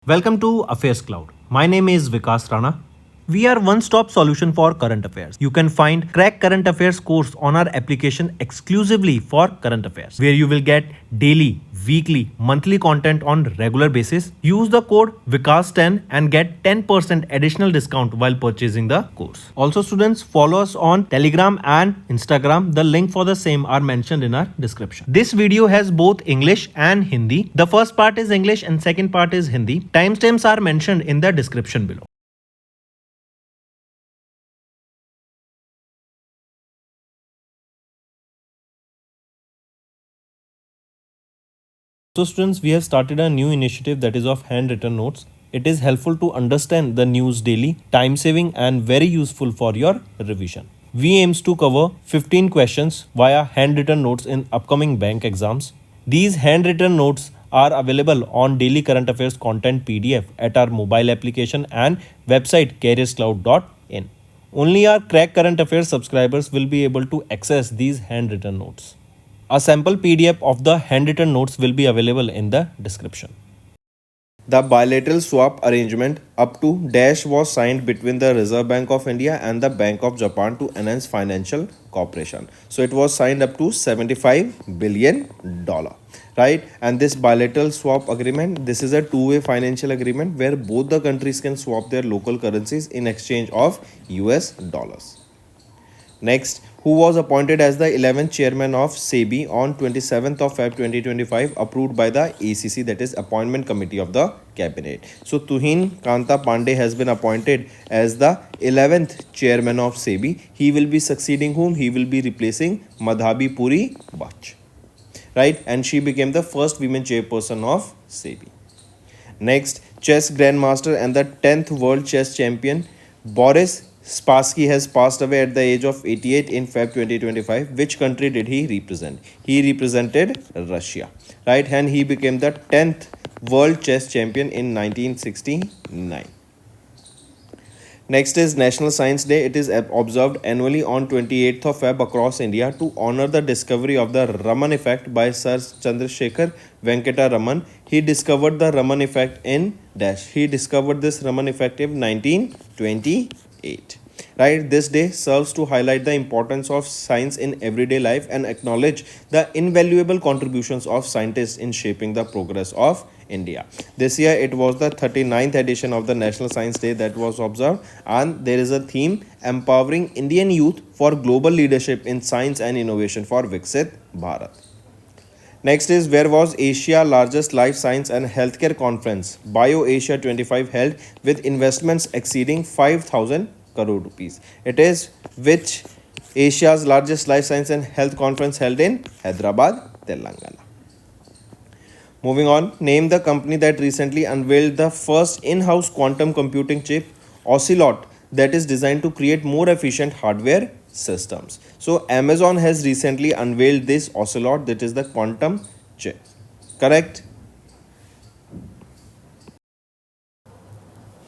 Welcome to AffairsCloud. My name is Vikas Rana. We are one-stop solution for current affairs. You can find Crack Current Affairs course on our application exclusively for current affairs, where you will get daily, weekly, monthly content on regular basis. Use the code Vikas10 and get 10% additional discount while purchasing the course. Also, students, follow us on Telegram and Instagram. The link for the same are mentioned in our description. This video has both English and Hindi. The first part is English and second part is Hindi. Timestamps are mentioned in the description below. So students, we have started a new initiative that is of handwritten notes. It is helpful to understand the news daily, time saving and very useful for your revision. We aims to cover 15 questions via handwritten notes in upcoming bank exams. These handwritten notes are available on daily current affairs content PDF at our mobile application and website careerscloud.in. Only our Crack Current Affairs subscribers will be able to access these handwritten notes. A sample PDF of the handwritten notes will be available in the description. The bilateral swap arrangement up to dash was signed between the Reserve Bank of India and the Bank of Japan to enhance financial cooperation. So it was signed up to $75 billion, right? And this bilateral swap agreement, this is a two-way financial agreement where both the countries can swap their local currencies in exchange of US dollars. Next, who was appointed as the 11th chairman of SEBI on 27th of Feb 2025 approved by the ACC, that is Appointment Committee of the Cabinet. So Tuhin Kanta Pandey has been appointed as the 11th chairman of SEBI. He will be succeeding whom? He will be replacing Madhabi Puri Bach, right? And she became the first women chairperson of SEBI. Next, chess grandmaster and the 10th world chess champion Boris Spassky has passed away at the age of 88 in Feb 2025. Which country did he represent? He represented Russia, right? And he became the 10th world chess champion in 1969. Next is National Science Day. It is observed annually on 28th of Feb across India to honor the discovery of the Raman effect by Sir Chandrasekhar Venkata Raman. He discovered the Raman effect in dash. He discovered this Raman effect in 1928. Right, this day serves to highlight the importance of science in everyday life and acknowledge the invaluable contributions of scientists in shaping the progress of India. This year it was the 39th edition of the National Science Day that was observed, and there is a theme empowering Indian youth for global leadership in science and innovation for Viksit Bharat. Next is, where was Asia largest life science and healthcare conference Bio Asia 25 held with investments exceeding 5,000 crore rupees. It is which Asia's largest life science and health conference held in Hyderabad, Telangana. Moving on, name the company that recently unveiled the first in-house quantum computing chip, Ocelot, that is designed to create more efficient hardware systems. So Amazon has recently unveiled this Ocelot, that is the quantum chip. Correct?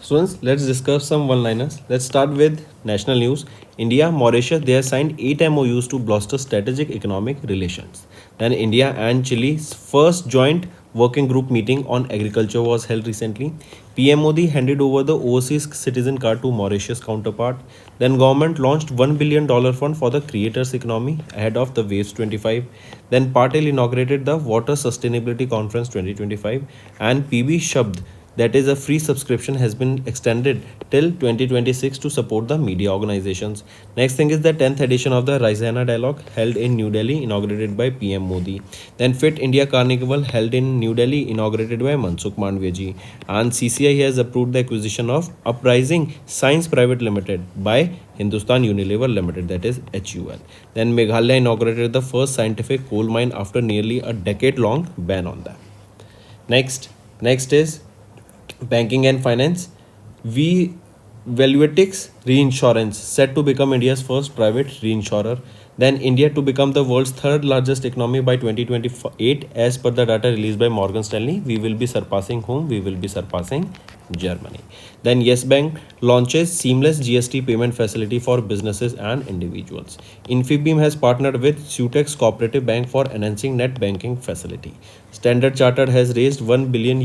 Students, let's discuss some one-liners. Let's start with national news. India, Mauritius, they have signed 8 MOUs to bolster strategic economic relations. Then India and Chile's first joint working group meeting on agriculture was held recently. PM Modi handed over the overseas citizen card to Mauritius counterpart. Then government launched $1 billion fund for the creators economy ahead of the Waves 25. Then Patel inaugurated the Water Sustainability Conference 2025. And PB Shabd, that is a free subscription, has been extended till 2026 to support the media organizations. Next thing is the 10th edition of the Raisina Dialogue held in New Delhi, inaugurated by PM Modi. Then Fit India Carnival held in New Delhi, inaugurated by Mansukh Mandviya ji. And CCI has approved the acquisition of Uprising Science Private Limited by Hindustan Unilever Limited, that is HUL. Then Meghalaya inaugurated the first scientific coal mine after nearly a decade-long ban on that. Next is banking and finance. Valuetics Reinsurance set to become India's first private reinsurer. Then India to become the world's third largest economy by 2028 as per the data released by Morgan Stanley. We will be surpassing whom? We will be surpassing Germany. Then Yes Bank launches seamless GST payment facility for businesses and individuals. Infibeam has partnered with Sutex Cooperative Bank for enhancing net banking facility. Standard Chartered has raised €1 billion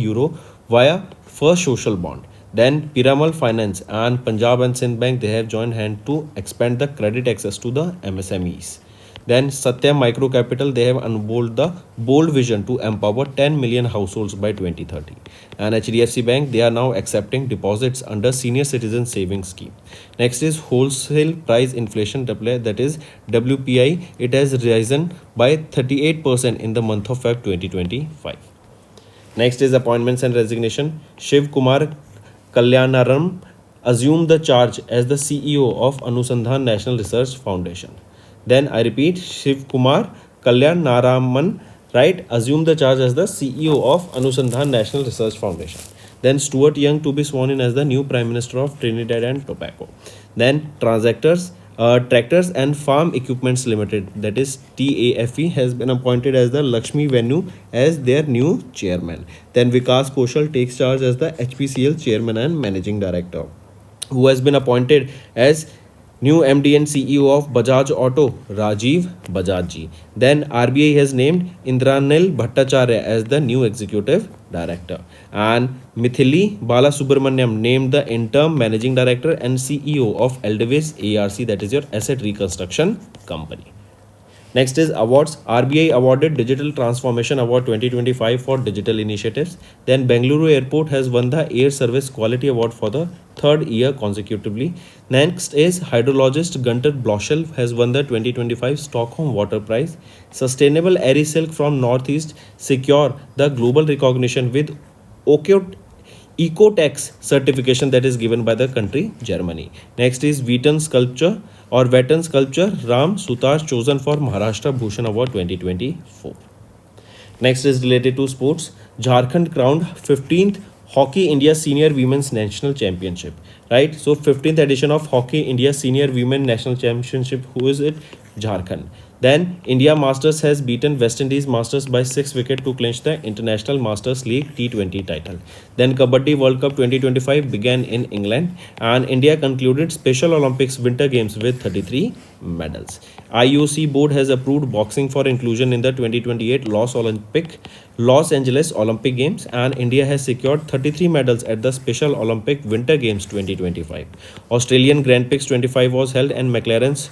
via First Social Bond. Then Piramal Finance and Punjab and Sindh Bank, they have joined hand to expand the credit access to the MSMEs. Then Satyam Micro Capital, they have unveiled the bold vision to empower 10 million households by 2030. And HDFC Bank, they are now accepting deposits under Senior Citizen Savings Scheme. Next is wholesale price inflation, that is WPI. It has risen by 38% in the month of Feb 2025. Next is appointments and resignation. Shiv Kumar Kalyanaram assumed the charge as the CEO of Anusandhan National Research Foundation. Then I repeat, Shiv Kumar Kalyanaraman, right, assumed the charge as the CEO of Anusandhan National Research Foundation. Then Stuart Young to be sworn in as the new Prime Minister of Trinidad and Tobago. Then Tractors and Farm Equipments Limited, that is TAFE, has been appointed as the Lakshmi Venue as their new chairman. Then Vikas Koshal takes charge as the HPCL chairman and managing director, who has been appointed as new MD and CEO of Bajaj Auto, Rajiv Bajaj. Then RBI has named Indranil Bhattacharya as the new executive director. And Mithili Balasubramaniam named the interim managing director and CEO of Eldewis ARC, that is your asset reconstruction company. Next is awards. RBI awarded Digital Transformation Award 2025 for digital initiatives. Then Bengaluru Airport has won the Air Service Quality Award for the third year consecutively. Next is hydrologist Gunter Bloschel has won the 2025 Stockholm Water Prize. Sustainable Airy Silk from Northeast secure the global recognition with Ecotex certification that is given by the country Germany. Next is Vetan sculpture Ram Sutar chosen for Maharashtra Bhushan Award 2024. Next is related to sports. Jharkhand crowned 15th Hockey India Senior Women's National Championship. Right? So 15th edition of Hockey India Senior Women National Championship. Who is it? Jharkhand. Then India Masters has beaten West Indies Masters by 6 wickets to clinch the International Masters League T20 title. Then Kabaddi World Cup 2025 began in England and India concluded Special Olympics Winter Games with 33 medals. IOC board has approved boxing for inclusion in the 2028 Los Angeles Olympic Games and India has secured 33 medals at the Special Olympic Winter Games 2025. Australian Grand Prix 25 was held and McLaren's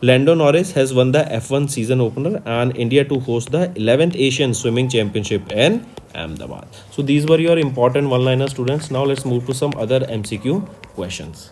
Lando Norris has won the F1 season opener and India to host the 11th Asian Swimming Championship in Ahmedabad. So these were your important one-liner, students. Now let's move to some other MCQ questions.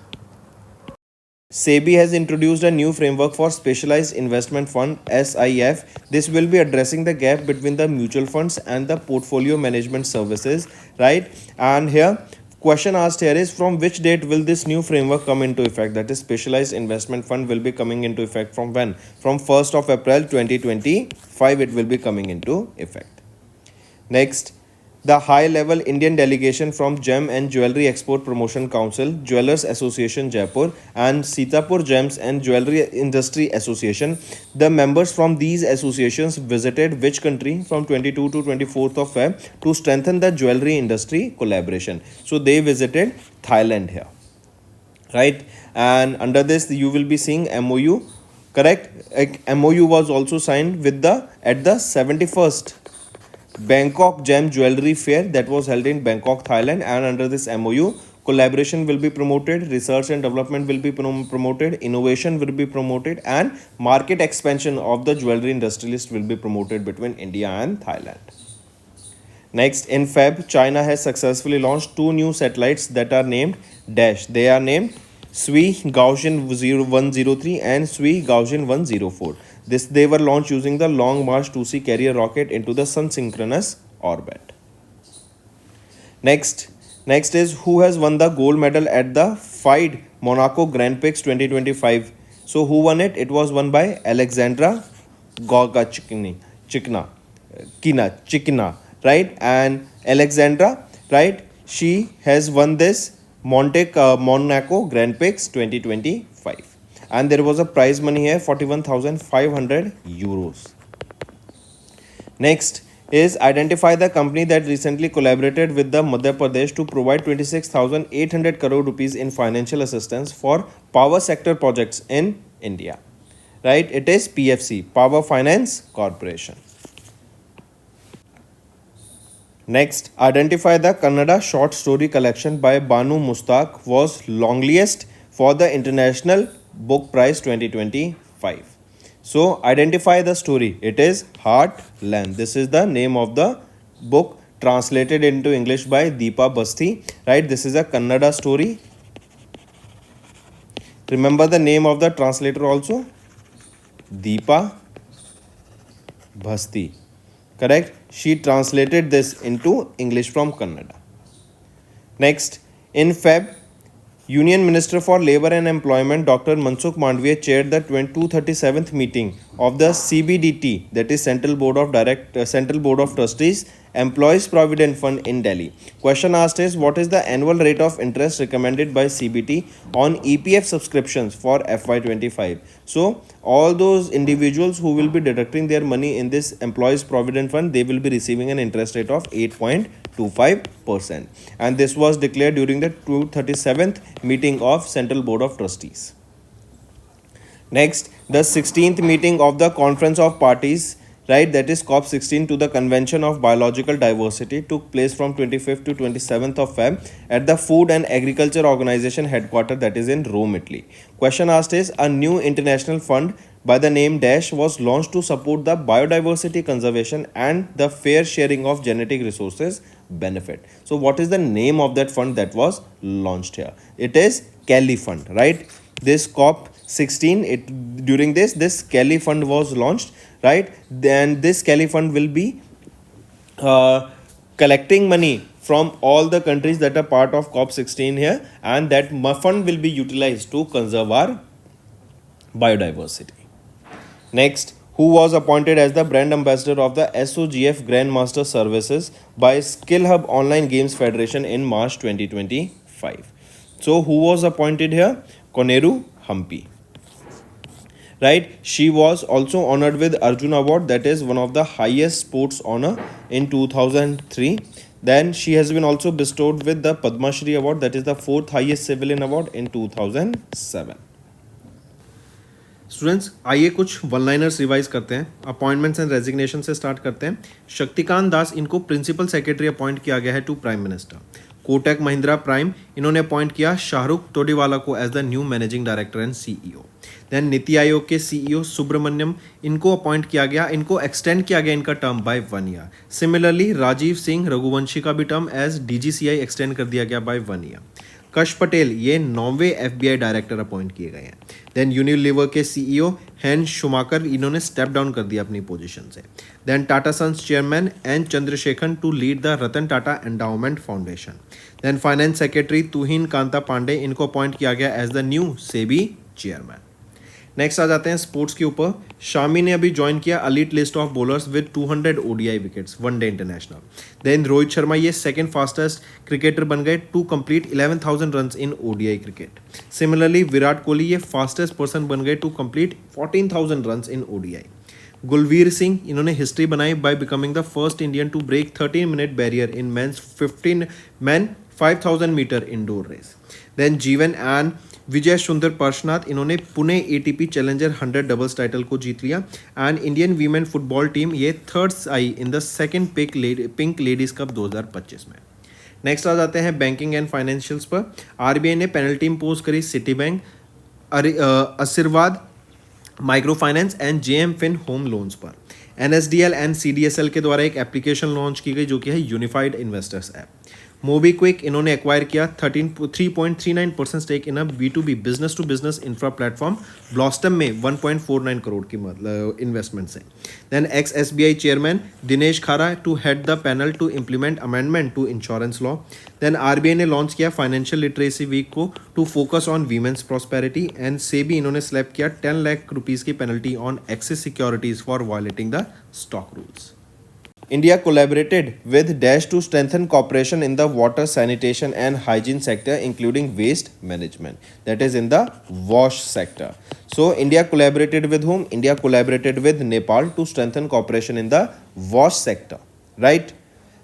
SEBI has introduced a new framework for Specialized Investment Fund SIF. This will be addressing the gap between the mutual funds and the portfolio management services, right? And here question asked here is from which date will this new framework come into effect? That is Specialized Investment Fund will be coming into effect from when? From 1st of April 2025 it will be coming into effect. Next, the high-level Indian delegation from Gem and Jewelry Export Promotion Council, Jewelers Association Jaipur and Sitapur Gems and Jewelry Industry Association. The members from these associations visited which country from 22 to 24th of Feb to strengthen the jewelry industry collaboration. So they visited Thailand here, right? And under this you will be seeing MOU, correct? MOU was also signed with at the 71st Bangkok Gem Jewelry Fair that was held in Bangkok, Thailand, and under this MOU, collaboration will be promoted, research and development will be promoted, innovation will be promoted, and market expansion of the jewelry industrialist will be promoted between India and Thailand. Next, in Feb, China has successfully launched 2 new satellites that are named Dash. They are named Sui Gaoxian 103 and Sui Gaoxian 104. They were launched using the Long March 2C carrier rocket into the sun synchronous orbit. Next is who has won the gold medal at the FIDE Monaco Grand Prix 2025. So who won it? It was won by Alexandra Chikna, right? And Alexandra, right? She has won this Monaco Grand Prix 2025. And there was a prize money here, 41,500 euros. Next is identify the company that recently collaborated with the Madhya Pradesh to provide 26,800 crore rupees in financial assistance for power sector projects in India. Right? It is PFC, Power Finance Corporation. Next, identify the Kannada short story collection by Banu Mustaq was longliest for the International Book Prize 2025. So, identify the story. It is Heartland. This is the name of the book translated into English by Deepa Basti. Right? This is a Kannada story. Remember the name of the translator also? Deepa Basti. Correct? She translated this into English from Kannada. Next, in Feb, Union Minister for Labour and Employment Dr. Mansukh Mandviya chaired the 237th meeting of the CBDT, that is Central Board of Trustees Employees Provident Fund in Delhi. Question asked is, what is the annual rate of interest recommended by CBT on EPF subscriptions for FY25? So all those individuals who will be deducting their money in this Employees Provident Fund, they will be receiving an interest rate of 8.25%, and this was declared during the 237th meeting of Central Board of Trustees. Next, the 16th meeting of the Conference of Parties, right, that is COP16 to the Convention of Biological Diversity, took place from 25th to 27th of Feb at the Food and Agriculture Organization headquarters, that is in Rome, Italy. Question asked is, a new international fund by the name Dash was launched to support the biodiversity conservation and the fair sharing of genetic resources benefit. So what is the name of that fund that was launched here? It is Kelly Fund, right? This COP16, during this Kelly Fund was launched, right? Then this Kelly Fund will be collecting money from all the countries that are part of COP16 here, and that fund will be utilized to conserve our biodiversity. Next, who was appointed as the brand ambassador of the SOGF Grandmaster Services by Skill Hub Online Games Federation in March 2025. So who was appointed here? Koneru Hampi. Right, she was also honored with Arjun Award, that is one of the highest sports honor, in 2003. Then she has been also bestowed with the Padma Shri Award, that is the 4th highest civilian award, in 2007. Students, आइए कुछ one liners revise करते हैं. Appointments and resignation से start करते हैं. शक्तिकांत दास, इनको principal secretary appoint किया गया है to prime minister. Kotak Mahindra prime, इन्होंने अपॉइंट किया शाहरुख तोडीवाला को as the new managing director and CEO. Then Niti Aayog के सीईओ सुब्रमण्यम, इनको अपॉइंट किया गया, इनको एक्सटेंड किया गया इनका term by 1 year. Similarly Rajiv Singh Raghuvanshi का भी टर्म एज डीजीसीआई एक्सटेंड कर दिया गया बाय 1 ईयर. कश पटेल, ये 9वें एफबीआई डायरेक्टर अपॉइंट किए गए हैं. देन यूनिलीवर के सीईओ हैन शुमाकर, इन्होंने स्टेप डाउन कर दिया अपनी पोजीशन से. Then Tata Sons chairman N Chandrasekhar to lead the Ratan Tata endowment foundation. Then finance secretary Tuhin Kanta Pandey, इनको अपॉइंट किया गया as the new SEBI chairman. Next आ जाते हैं स्पोर्ट्स के ऊपर. शामी ने अभी ज्वाइन किया elite list of bowlers with 200 ODI wickets one day international. Then Rohit Sharma, ये सेकंड फास्टेस्ट क्रिकेटर बन गए to complete 11,000 runs in ODI cricket. Similarly Virat Kohli, ये फास्टेस्ट पर्सन बन गए to complete 14,000 runs in ODI. Gulveer Singh, इन्होंने हिस्ट्री बनाई by becoming the first Indian to break 13-minute barrier in man 5,000 metre indoor race. Then Jeevan and Vijay Sundar Parshvanath, इन्होंने Pune ATP challenger 100 doubles title को जीत लिया. And Indian women football team, ये third आई in the second Pink Ladies Cup 2025 में. Next आ जाते हैं बैंकिंग एंड फाइनेंशियल्स पर. आरबीआई ने पेनल्टी इम्पोज करी Citi bank, Aashirvad micro finance and JM Fin home loans पर. एनएसडीएल एंड सीडीएसएल के द्वारा एक एप्लीकेशन लॉन्च की गई जो कि है यूनिफाइड इन्वेस्टर्स ऐप. मोबीक्विक, इन्होंने एक्वायर किया 3.39% stake in a B2B business to business infra platform Blostem में 1.49 करोड़ की इन्वेस्टमेंट से. Then ex SBI chairman Dinesh Khara to head the panel to implement amendment to insurance law. Then RBI ने launch किया financial literacy week को to focus on women's prosperity. And SEBI, इन्होंने slap किया 10 lakh rupees की penalty on axis securities for violating the stock rules. India collaborated with Dash to strengthen cooperation in the water, sanitation and hygiene sector, including waste management, that is in the wash sector. So India collaborated with whom? India collaborated with Nepal to strengthen cooperation in the wash sector, right?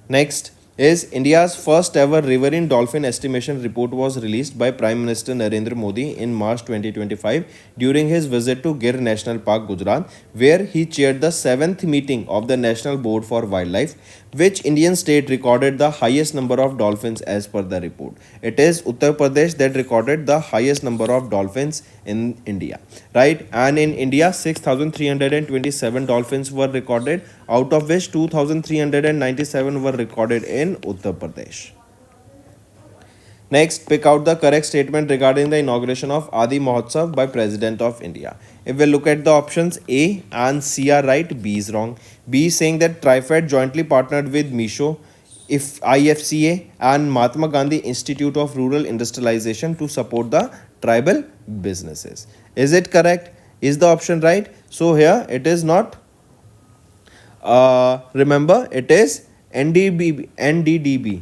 Next is India's first ever riverine dolphin estimation report was released by Prime Minister Narendra Modi in March 2025 during his visit to Gir National Park, Gujarat, where he chaired the 7th meeting of the National Board for Wildlife. Which Indian state recorded the highest number of dolphins as per the report? It is Uttar Pradesh that recorded the highest number of dolphins in India, right? And in India, 6,327 dolphins were recorded, out of which 2,397 were recorded in Uttar Pradesh. Next, pick out the correct statement regarding the inauguration of Adi Mahotsav by President of India. If we look at the options, A and C are right, B is wrong. B is saying that TriFed jointly partnered with Misho, if IFCA and Mahatma Gandhi Institute of Rural Industrialization to support the tribal businesses. Is it correct? Is the option right? So here it is not. Remember, it is NDDB.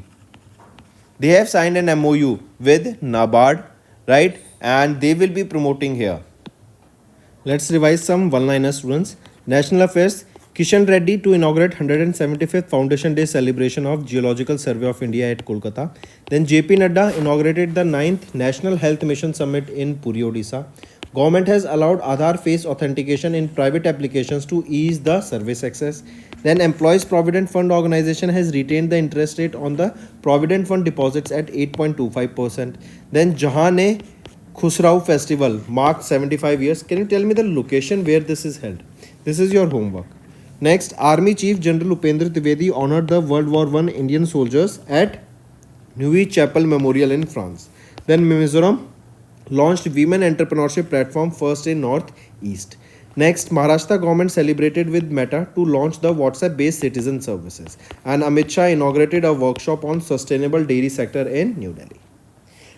They have signed an MOU with NABARD, right? And they will be promoting here. Let's revise some one-liner, students. National Affairs, Kishan Reddy to inaugurate 175th Foundation Day celebration of Geological Survey of India at Kolkata. Then JP Nadda inaugurated the 9th National Health Mission Summit in Puri, Odisha. Government has allowed Aadhaar face authentication in private applications to ease the service access. Then Employees Provident Fund Organization has retained the interest rate on the Provident Fund deposits at 8.25%. Then Jahan-e Khusrau Festival marked 75 years. Can you tell me the location where this is held? This is your homework. Next, Army Chief General Upendra Trivedi honored the World War I Indian soldiers at Neuilly Chapel Memorial in France. Then Mizoram launched Women Entrepreneurship Platform first in Northeast. Next, Maharashtra government celebrated with Meta to launch the WhatsApp-based citizen services. And Amit Shah inaugurated a workshop on sustainable dairy sector in New Delhi.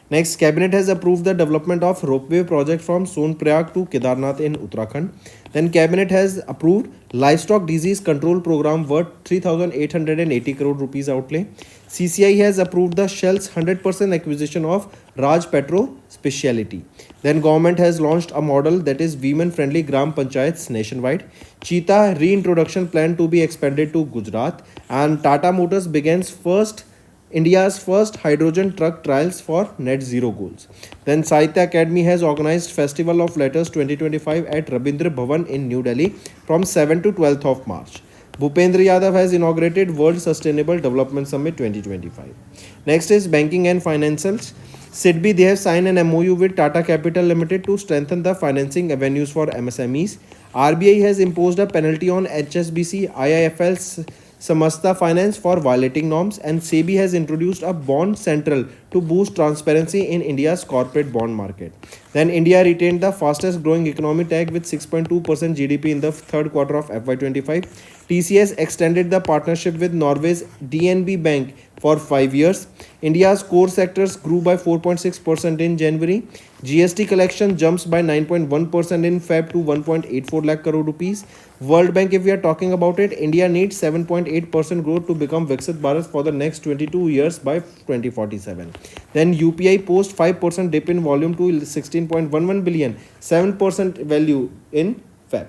Next, Cabinet has approved the development of ropeway project from Sonprayag to Kedarnath in Uttarakhand. Then Cabinet has approved livestock disease control program worth 3,880 crore rupees outlay. CCI has approved the Shell's 100% acquisition of Raj Petro Speciality. Then government has launched a model that is women-friendly Gram Panchayats nationwide. Cheetah reintroduction plan to be expanded to Gujarat. And Tata Motors begins India's first hydrogen truck trials for net zero goals. Then Sahitya Academy has organized Festival of Letters 2025 at Rabindra Bhavan in New Delhi from 7 to 12th of March. Bhupendra Yadav has inaugurated World Sustainable Development Summit 2025. Next is banking and financials. SIDBI, they have signed an MOU with Tata Capital Limited to strengthen the financing avenues for MSMEs. RBI has imposed a penalty on HSBC, IIFL, Samasta Finance for violating norms, and SEBI has introduced a bond central to boost transparency in India's corporate bond market. Then India retained the fastest growing economy tag with 6.2% GDP in the third quarter of FY25. TCS extended the partnership with Norway's DNB Bank for 5 years. India's core sectors grew by 4.6% in January. GST collection jumps by 9.1% in Feb to 1.84 lakh crore rupees. World Bank, if we are talking about it, India needs 7.8% growth to become Viksit Bharat for the next 22 years by 2047. Then UPI post 5% dip in volume to 16.11 billion, 7% value in Feb.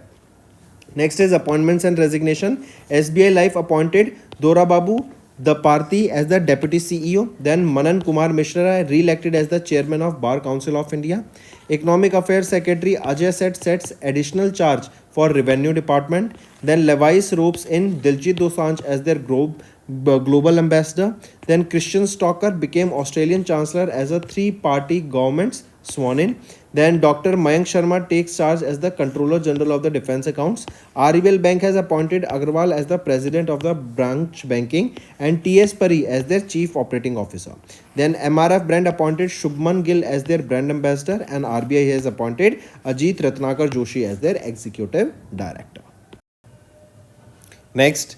Next is appointments and resignation. SBI Life appointed Dora Babu the Parthi as the Deputy CEO. Then Manan Kumar Mishra re-elected as the Chairman of Bar Council of India. Economic Affairs Secretary Ajay Seth sets additional charge for Revenue Department. Then Levi's ropes in Diljit Dosanjh as their global ambassador. Then Christian Stalker became Australian Chancellor as a three-party government's sworn in. Then Dr. Mayank Sharma takes charge as the Controller General of the Defence Accounts. RBL Bank has appointed Agarwal as the President of the Branch Banking and T.S. Pari as their Chief Operating Officer. Then MRF brand appointed Shubman Gill as their Brand Ambassador, and RBI has appointed Ajit Ratnakar Joshi as their Executive Director. Next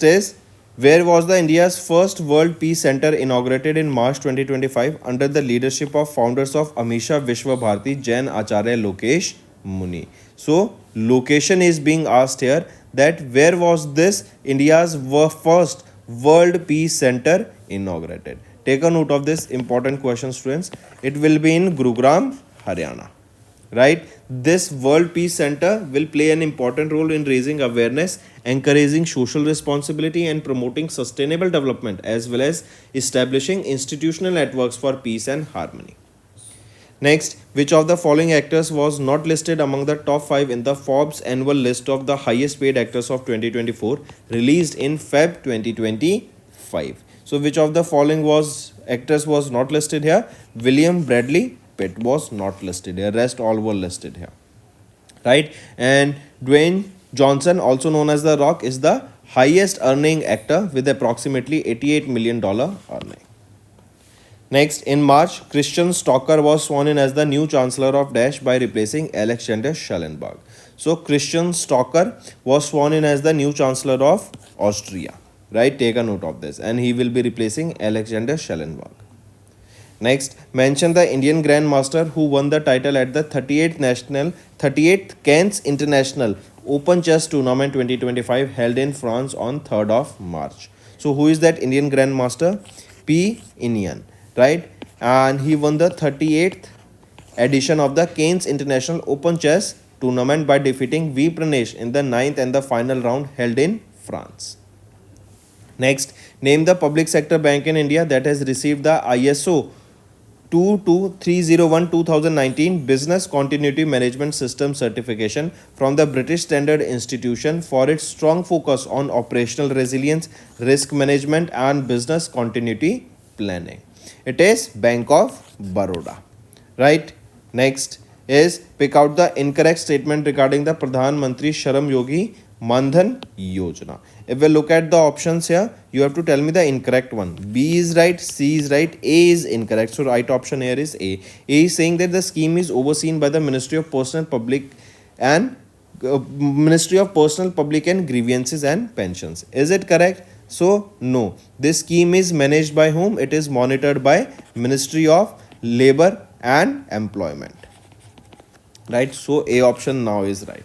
is, where was the India's first World Peace Center inaugurated in March 2025 under the leadership of founders of Amisha Vishwa Bharati Jain Acharya Lokesh Muni? So, location is being asked here, that where was this India's first World Peace Center inaugurated? Take a note of this important question, students. It will be in Gurugram, Haryana. Right? This World Peace Center will play an important role in raising awareness, encouraging social responsibility, and promoting sustainable development, as well as establishing institutional networks for peace and harmony. Next, which of the following actors was not listed among the top 5 in the Forbes annual list of the highest paid actors of 2024 released in Feb 2025? So which of the following was actors was not listed here? William Bradley Pitt was not listed here. Rest all were listed here. Right? And Dwayne Johnson, also known as The Rock, is the highest earning actor with approximately $88 million earning. Next, in March, Christian Stocker was sworn in as the new Chancellor of Dash by replacing Alexander Schallenberg. So, Christian Stocker was sworn in as the new Chancellor of Austria. Right? Take a note of this. And he will be replacing Alexander Schallenberg. Next, mention the Indian Grandmaster who won the title at the 38th Cairns International Open Chess Tournament 2025 held in France on 3rd of March. So, who is that Indian Grandmaster? P. Inian, right? And he won the 38th edition of the Cairns International Open Chess Tournament by defeating V. Pranesh in the 9th and the final round held in France. Next, name the public sector bank in India that has received the ISO 22301-2019 Business Continuity Management System certification from the British Standard Institution for its strong focus on operational resilience, risk management and business continuity planning. It is Bank of Baroda. Right? Next is pick out the incorrect statement regarding the Pradhan Mantri Shram Yogi Mandhan Yojana. If we look at the options here, you have to tell me the incorrect one. B is right, C is right, A is incorrect. So right option here is A. A is saying that the scheme is overseen by the Ministry of Personal Public and Grievances and Pensions. Is it correct? So no. This scheme is managed by whom? It is monitored by Ministry of Labor and Employment. Right? So A option now is right.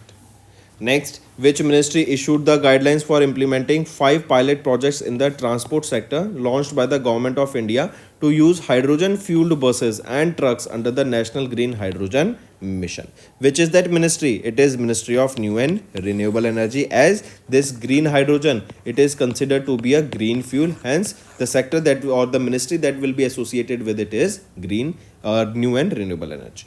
Next, which ministry issued the guidelines for implementing 5 pilot projects in the transport sector launched by the Government of India to use hydrogen-fueled buses and trucks under the National Green Hydrogen Mission? Which is that ministry? It is Ministry of New and Renewable Energy, as this green hydrogen, it is considered to be a green fuel. Hence, the sector that or the ministry that will be associated with it is green new and renewable energy.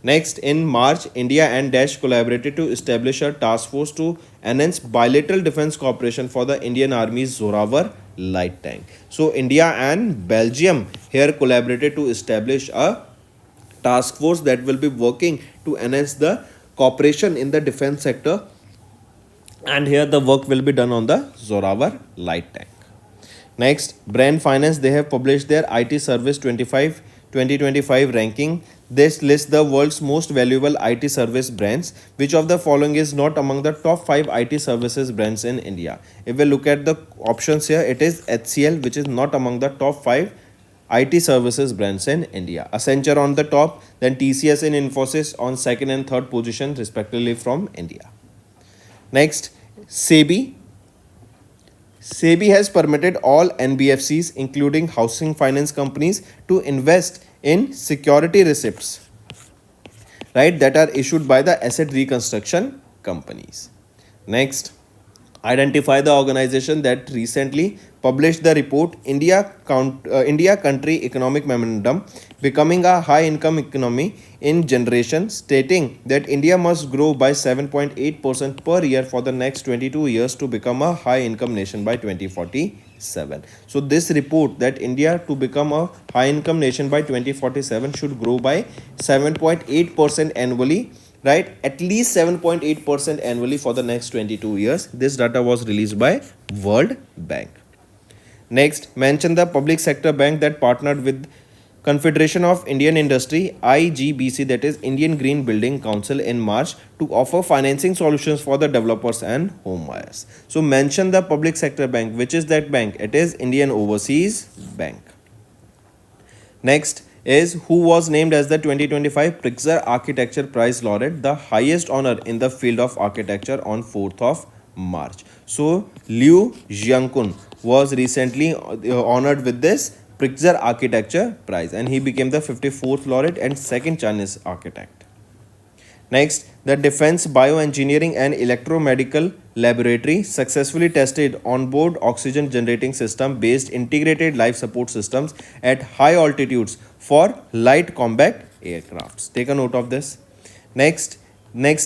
Next, in March, India and Dash collaborated to establish a task force to enhance bilateral defense cooperation for the Indian Army's Zorawar light tank. So, India and Belgium here collaborated to establish a task force that will be working to enhance the cooperation in the defense sector. And here the work will be done on the Zorawar light tank. Next, Brand Finance, they have published their IT Service 2025 ranking. This lists the world's most valuable IT service brands. Which of the following is not among the top 5 IT services brands in India? If we look at the options here, it is HCL, which is not among the top 5 IT services brands in India. Accenture on the top, then TCS and Infosys on second and third position respectively from India. Next, SEBI. SEBI has permitted all NBFCs, including housing finance companies, to invest in security receipts, right, that are issued by the asset reconstruction companies. Next, identify the organization that recently published the report India Country Economic Memorandum, Becoming a High Income Economy in Generation, stating that India must grow by 7.8% per year for the next 22 years to become a high income nation by 2047. So this report that India to become a high income nation by 2047 should grow by 7.8% annually, right? At least 7.8% annually for the next 22 years. This data was released by World Bank. Next, mention the public sector bank that partnered with Confederation of Indian Industry IGBC, that is Indian Green Building Council, in March to offer financing solutions for the developers and home buyers. So mention the public sector bank. Which is that bank? It is Indian Overseas Bank. Next is who was named as the 2025 Pritzker Architecture Prize laureate, the highest honor in the field of architecture, on 4th of March. So Liu Jiankun was recently honored with this Pritzker Architecture Prize, and he became the 54th laureate and second Chinese architect. Next, the Defense Bioengineering and Electromedical Laboratory successfully tested onboard oxygen generating system based integrated life support systems at high altitudes for light combat aircrafts. Take a note of this. Next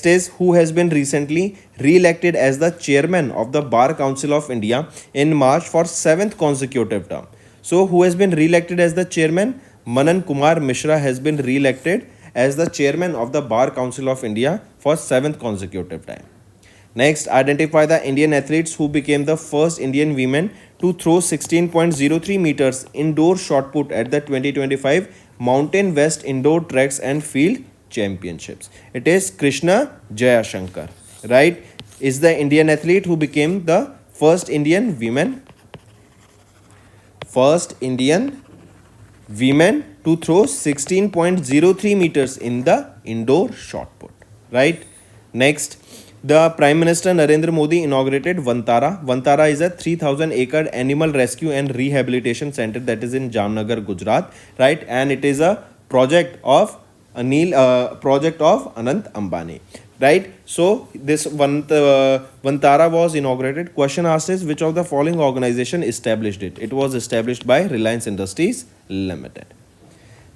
is who has been recently re-elected as the chairman of the Bar Council of India in March for 7th consecutive term. So who has been re-elected as the chairman? Manan Kumar Mishra has been re-elected as the chairman of the Bar Council of India for 7th consecutive time. Next, identify the Indian athletes who became the first Indian women to throw 16.03 meters indoor shot put at the 2025 Mountain West Indoor Tracks and Field Championships. It is Krishna Jayashankar, right? Is the Indian athlete who became the first Indian women to throw 16.03 meters in the indoor shot put, right? Next, the Prime Minister Narendra Modi inaugurated Vantara. Vantara is a 3,000-acre animal rescue and rehabilitation center that is in Jamnagar, Gujarat, right? And it is a project of Anant Ambani, right? So this Vantara was inaugurated. Question asked is which of the following organization established it? It was established by Reliance Industries Limited.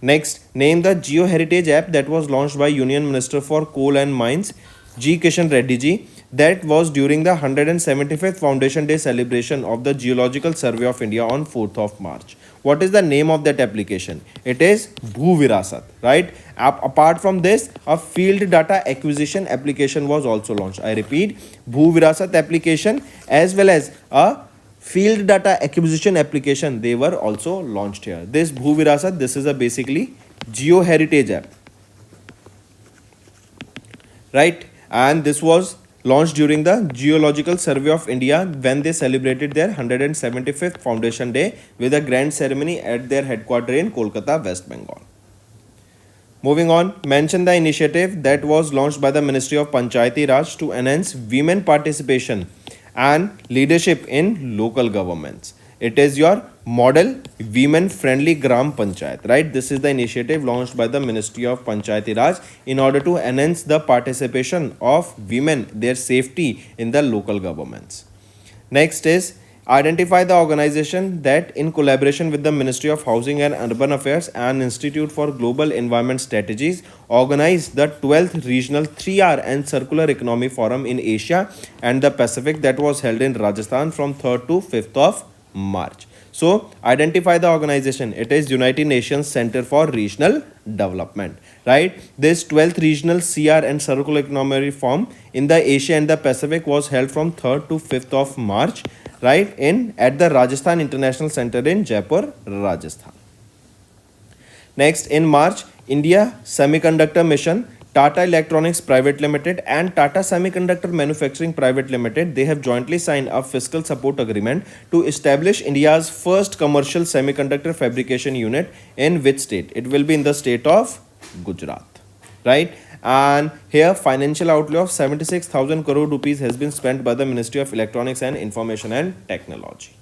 Next, name the Geo Heritage app that was launched by Union Minister for Coal and Mines G. Kishan Reddy ji, that was during the 175th Foundation Day celebration of the Geological Survey of India on 4th of March. What is the name of that application? It is Bhu Virasat, right? Apart from this, a field data acquisition application was also launched. I repeat, Bhu Virasat application as well as a field data acquisition application, they were also launched here. This Bhu Virasat, this is a basically Geo Heritage app, right? And this was launched during the Geological Survey of India when they celebrated their 175th Foundation Day with a grand ceremony at their headquarters in Kolkata, West Bengal. Moving on, mention the initiative that was launched by the Ministry of Panchayati Raj to enhance women participation and leadership in local governments. It is your model women friendly Gram Panchayat, right? This is the initiative launched by the Ministry of Panchayati Raj in order to enhance the participation of women, their safety in the local governments. Next is identify the organization that in collaboration with the Ministry of Housing and Urban Affairs and Institute for Global Environment Strategies organized the 12th Regional 3R and Circular Economy Forum in Asia and the Pacific that was held in Rajasthan from 3rd to 5th of March. So identify the organization. It is United Nations Center for Regional Development, right? This 12th Regional CR and Circular Economy Forum in the Asia and the Pacific was held from 3rd to 5th of March, right, at the Rajasthan International Center in Jaipur, Rajasthan. Next, in March, India Semiconductor Mission, Tata Electronics Private Limited and Tata Semiconductor Manufacturing Private Limited, they have jointly signed a fiscal support agreement to establish India's first commercial semiconductor fabrication unit in which state? It will be in the state of Gujarat, right? And here financial outlay of 76,000 crore rupees has been spent by the Ministry of Electronics and Information and Technology.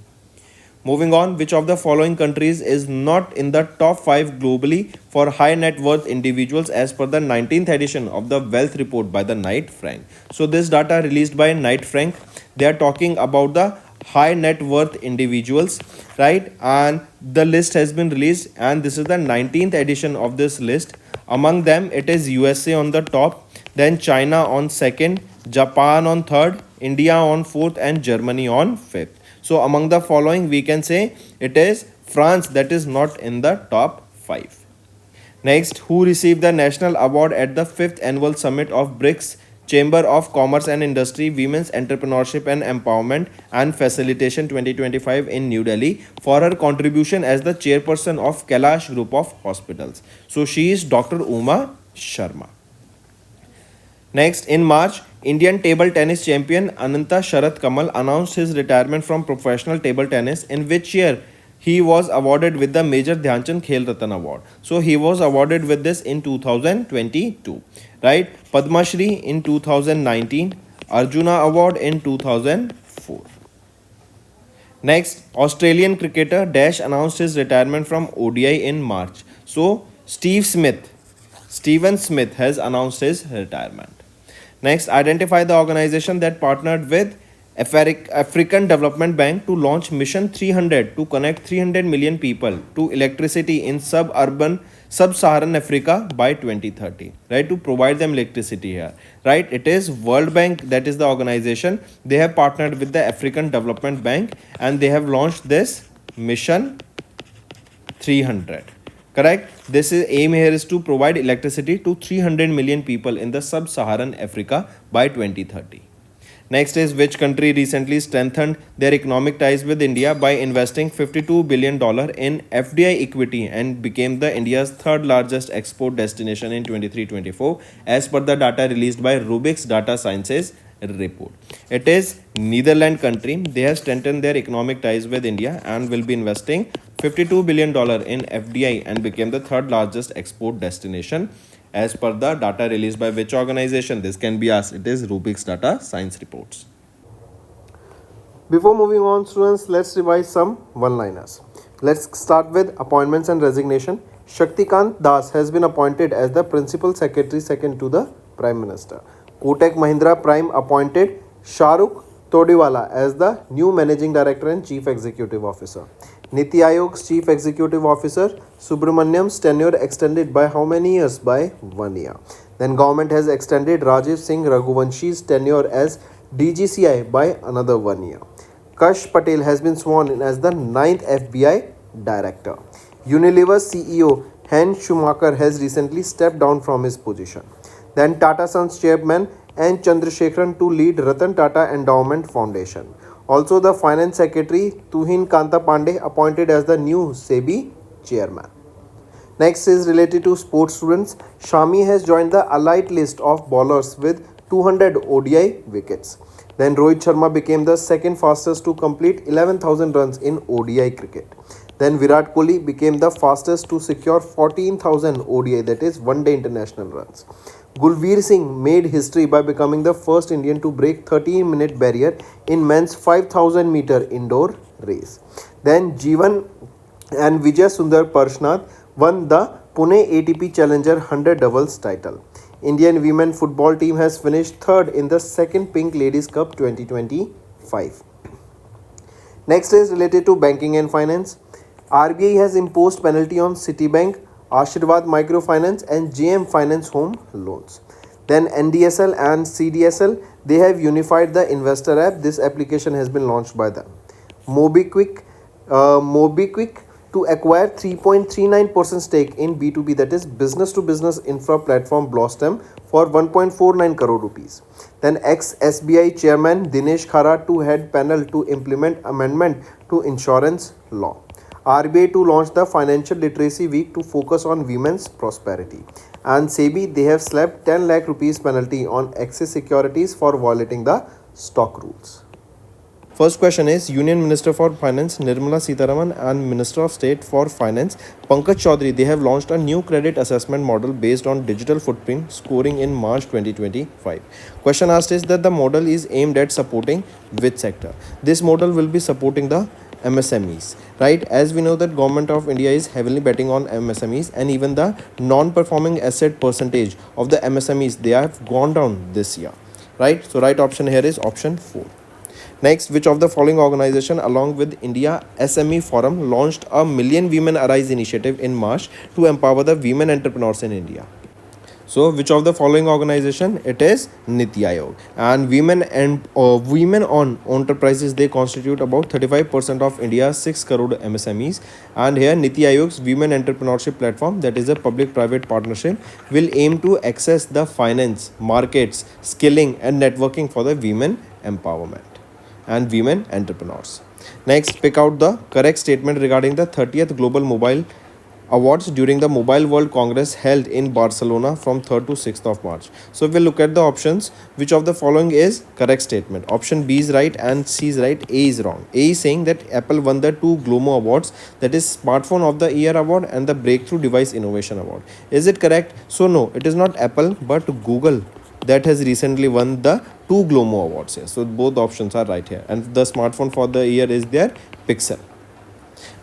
Moving on, which of the following countries is not in the top 5 globally for high net worth individuals as per the 19th edition of the Wealth Report by the Knight Frank? So this data released by Knight Frank, they are talking about the high net worth individuals, right? And the list has been released and this is the 19th edition of this list. Among them, it is USA on the top, then China on second, Japan on third, India on fourth and Germany on fifth. So among the following, we can say it is France that is not in the top 5. Next, who received the national award at the 5th annual summit of BRICS Chamber of Commerce and Industry Women's Entrepreneurship and Empowerment and Facilitation 2025 in New Delhi for her contribution as the chairperson of Kailash Group of Hospitals. So she is Dr. Uma Sharma. Next, in March, Indian table tennis champion Ananta Sharat Kamal announced his retirement from professional table tennis, in which year he was awarded with the Major Dhyan Chand Khel Ratan Award. So he was awarded with this in 2022, right? Padma Shri in 2019, Arjuna Award in 2004. Next, Australian cricketer Dash announced his retirement from ODI in March. So Steven Smith has announced his retirement. Next, identify the organization that partnered with African Development Bank to launch Mission 300 to connect 300 million people to electricity in sub-Saharan Africa by 2030, right? To provide them electricity here, right? It is World Bank, that is the organization. They have partnered with the African Development Bank and they have launched this Mission 300. Correct. This is aim here is to provide electricity to 300 million people in the sub-Saharan Africa by 2030. Next is which country recently strengthened their economic ties with India by investing $52 billion in FDI equity and became the India's third largest export destination in 23-24 as per the data released by Rubik's Data Sciences report. It is Netherlands country. They have strengthened their economic ties with India and will be investing $52 billion in FDI and became the third largest export destination as per the data released by which organization? This can be asked. It is Rubik's Data Science Reports. Before moving on, students, let's revise some one-liners. Let's start with appointments and resignation. Shaktikant Das has been appointed as the Principal Secretary second to the Prime Minister. Kotak Mahindra Prime appointed Shahrukh Todiwala as the new Managing Director and Chief Executive Officer. Niti Aayog's Chief Executive Officer Subramaniam's tenure extended by how many years? By 1 year. Then government has extended Rajiv Singh Raghuvanshi's tenure as DGCI by another 1 year. Kash Patel has been sworn in as the 9th FBI Director. Unilever CEO Hen Schumacher has recently stepped down from his position. Then Tata Sons Chairman N. Chandrasekaran to lead Ratan Tata Endowment Foundation. Also, the Finance Secretary Tuhin Kanta Pandey appointed as the new SEBI Chairman. Next is related to sports students. Shami has joined the elite list of bowlers with 200 ODI wickets. Then Rohit Sharma became the second fastest to complete 11,000 runs in ODI cricket. Then Virat Kohli became the fastest to secure 14,000 ODI, that is one day international runs. Gulveer Singh made history by becoming the first Indian to break 13-minute barrier in men's 5,000 meter indoor race. Then Jeevan and Vijay Sundar Parshnath won the Pune ATP Challenger 100 doubles title. Indian women football team has finished third in the second Pink Ladies Cup 2025. Next is related to banking and finance. RBI has imposed penalty on Citibank, Ashirwad Microfinance and JM Finance Home Loans. Then NDSL and CDSL, they have unified the investor app. This application has been launched by them. MobiKwik to acquire 3.39% stake in B2B, that is business to business infra platform Blossom for 1.49 crore rupees. Then ex-SBI chairman Dinesh Khara to head panel to implement amendment to insurance law. RBI to launch the Financial Literacy Week to focus on women's prosperity. And SEBI, they have slapped 10 lakh rupees penalty on Axis Securities for violating the stock rules. First question is Union Minister for Finance Nirmala Sitharaman and Minister of State for Finance Pankaj Chaudhary, they have launched a new credit assessment model based on digital footprint scoring in March 2025. Question asked is that the model is aimed at supporting which sector? This model will be supporting the MSMEs, right? As we know that government of India is heavily betting on MSMEs and even the non-performing asset percentage of the MSMEs, they have gone down this year, right? So right option here is option 4. Next, which of the following organization along with India SME Forum launched a Million Women Arise initiative in March to empower the women entrepreneurs in India? So, which of the following organization? It is Niti Aayog. And women on enterprises, they constitute about 35% of India's 6 crore MSMEs. And here Niti Aayog's Women Entrepreneurship Platform, that is a public-private partnership, will aim to access the finance, markets, skilling and networking for the women empowerment and women entrepreneurs. Next, pick out the correct statement regarding the 30th Global Mobile Awards during the Mobile World Congress held in Barcelona from 3rd to 6th of March. So if we look at the options, which of the following is correct statement? Option B is right and C is right, A is wrong. A is saying that Apple won the 2 GLOMO awards, that is Smartphone of the Year award and the Breakthrough Device Innovation award. Is it correct? So no, it is not Apple but Google that has recently won the 2 GLOMO awards here. So both options are right here, and the smartphone for the year is their Pixel.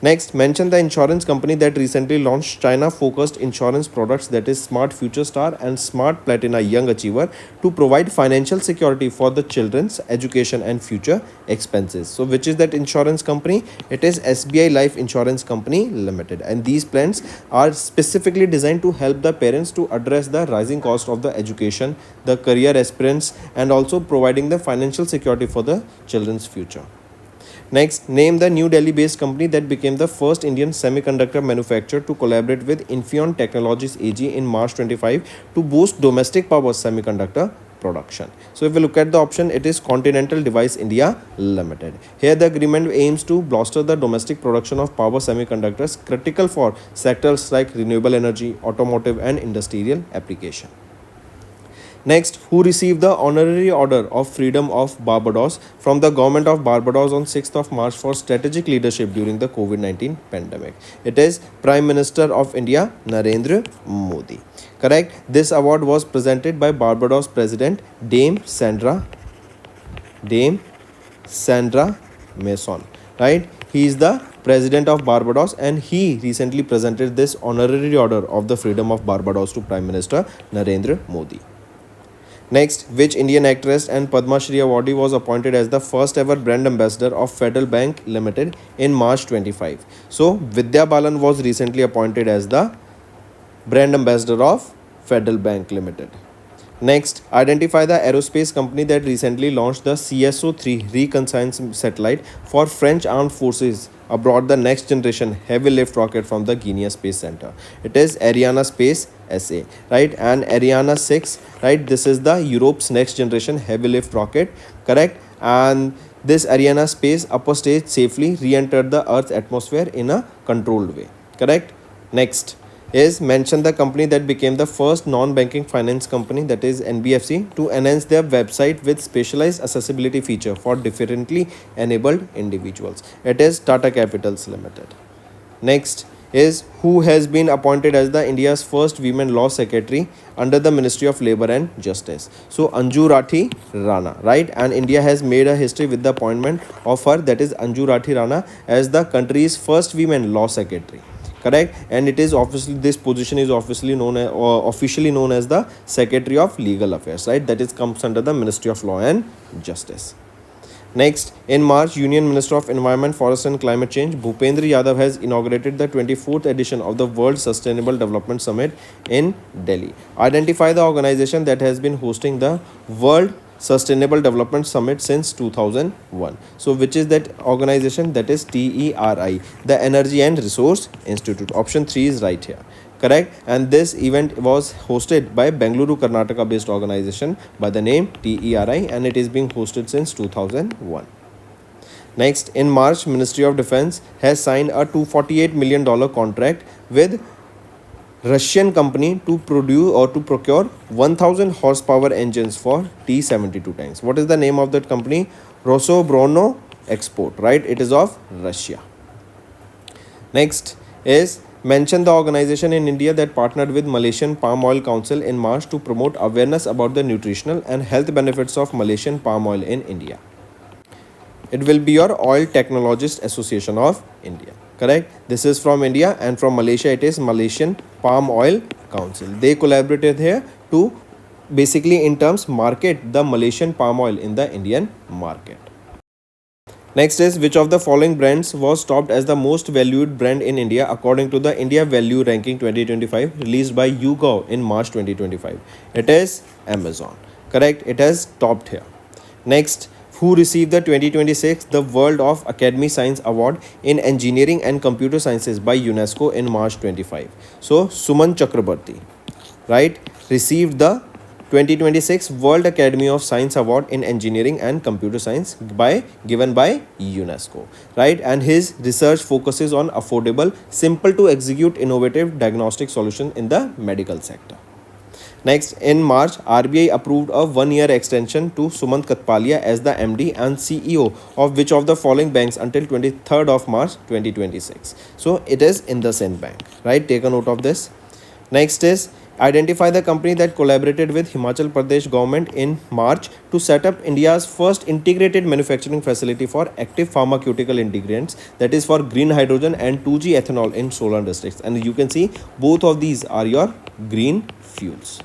Next, mention the insurance company that recently launched China-focused insurance products, that is Smart Future Star and Smart Platina Young Achiever, to provide financial security for the children's education and future expenses. So which is that insurance company? It is SBI Life Insurance Company Limited, and these plans are specifically designed to help the parents to address the rising cost of the education, the career aspirants, and also providing the financial security for the children's future. Next, name the New Delhi-based company that became the first Indian semiconductor manufacturer to collaborate with Infineon Technologies AG in March 25 to boost domestic power semiconductor production. So if we look at the option, it is Continental Device India Limited. Here the agreement aims to bolster the domestic production of power semiconductors critical for sectors like renewable energy, automotive and industrial application. Next, who received the Honorary Order of Freedom of Barbados from the Government of Barbados on 6th of March for strategic leadership during the COVID-19 pandemic? It is Prime Minister of India, Narendra Modi. Correct? This award was presented by Barbados President Dame Sandra Mason. Right? He is the President of Barbados, and he recently presented this Honorary Order of the Freedom of Barbados to Prime Minister Narendra Modi. Next, which Indian actress and Padma Shri awardee was appointed as the first ever brand ambassador of Federal Bank Limited in March 25? So, Vidya Balan was recently appointed as the brand ambassador of Federal Bank Limited. Next, identify the aerospace company that recently launched the CSO-3 reconnaissance satellite for French armed forces abroad, the next generation heavy lift rocket from the Guinea Space Center. It is Ariane Space SA, right? And Ariane 6, right? This is the Europe's next generation heavy lift rocket, correct? And this Ariane Space upper stage safely re-entered the Earth's atmosphere in a controlled way, correct? Next is mention the company that became the first non-banking finance company, that is NBFC, to enhance their website with specialized accessibility feature for differently enabled individuals. It is Tata Capitals Limited. Next is who has been appointed as the India's first women law secretary under the Ministry of Labour and Justice. So Anju Rathi Rana, right? And India has made a history with the appointment of her, that is Anju Rathi Rana, as the country's first women law secretary. Correct? And it is obviously, this position is obviously known as, or officially known as the Secretary of Legal Affairs, right? That is comes under the Ministry of Law and Justice. Next, in March, Union Minister of Environment, Forest and Climate Change, Bhupendra Yadav, has inaugurated the 24th edition of the World Sustainable Development Summit in Delhi. Identify the organization that has been hosting the World Sustainable Development Summit since 2001. So which is that organization? That is TERI, the Energy and Resource Institute. Option 3 is right here, correct? And this event was hosted by Bengaluru, Karnataka based organization by the name TERI, and it is being hosted since 2001. Next, in March, Ministry of Defense has signed a $248 million contract with Russian company to produce or to procure 1000 horsepower engines for T-72 tanks. What is the name of that company? Rosobrono Export, right? It is of Russia. Next is mention the organization in India that partnered with Malaysian Palm Oil Council in March to promote awareness about the nutritional and health benefits of Malaysian palm oil in India. It will be your Oil Technologist Association of India, correct? This is from India, and from Malaysia it is Malaysian Palm Oil Council. They collaborated here to basically in terms market the Malaysian palm oil in the Indian market. Next is which of the following brands was topped as the most valued brand in India according to the India Value Ranking 2025 released by YouGov in March 2025. It is Amazon, correct? It has topped here. Next, who received the 2026 The World of Academy Science Award in Engineering and Computer Sciences by UNESCO in March 25. So, Suman Chakrabarti, right, received the 2026 World Academy of Science Award in Engineering and Computer Science given by UNESCO, right? And his research focuses on affordable, simple to execute innovative diagnostic solution in the medical sector. Next, in March, RBI approved a one-year extension to Sumant Katpalia as the MD and CEO of which of the following banks until 23rd of March 2026. So, it is IndusInd Bank, right? Take a note of this. Next is Identify the company that collaborated with Himachal Pradesh government in March to set up India's first integrated manufacturing facility for active pharmaceutical ingredients, that is for green hydrogen and 2G ethanol in solar districts. And you can see both of these are your green fuels.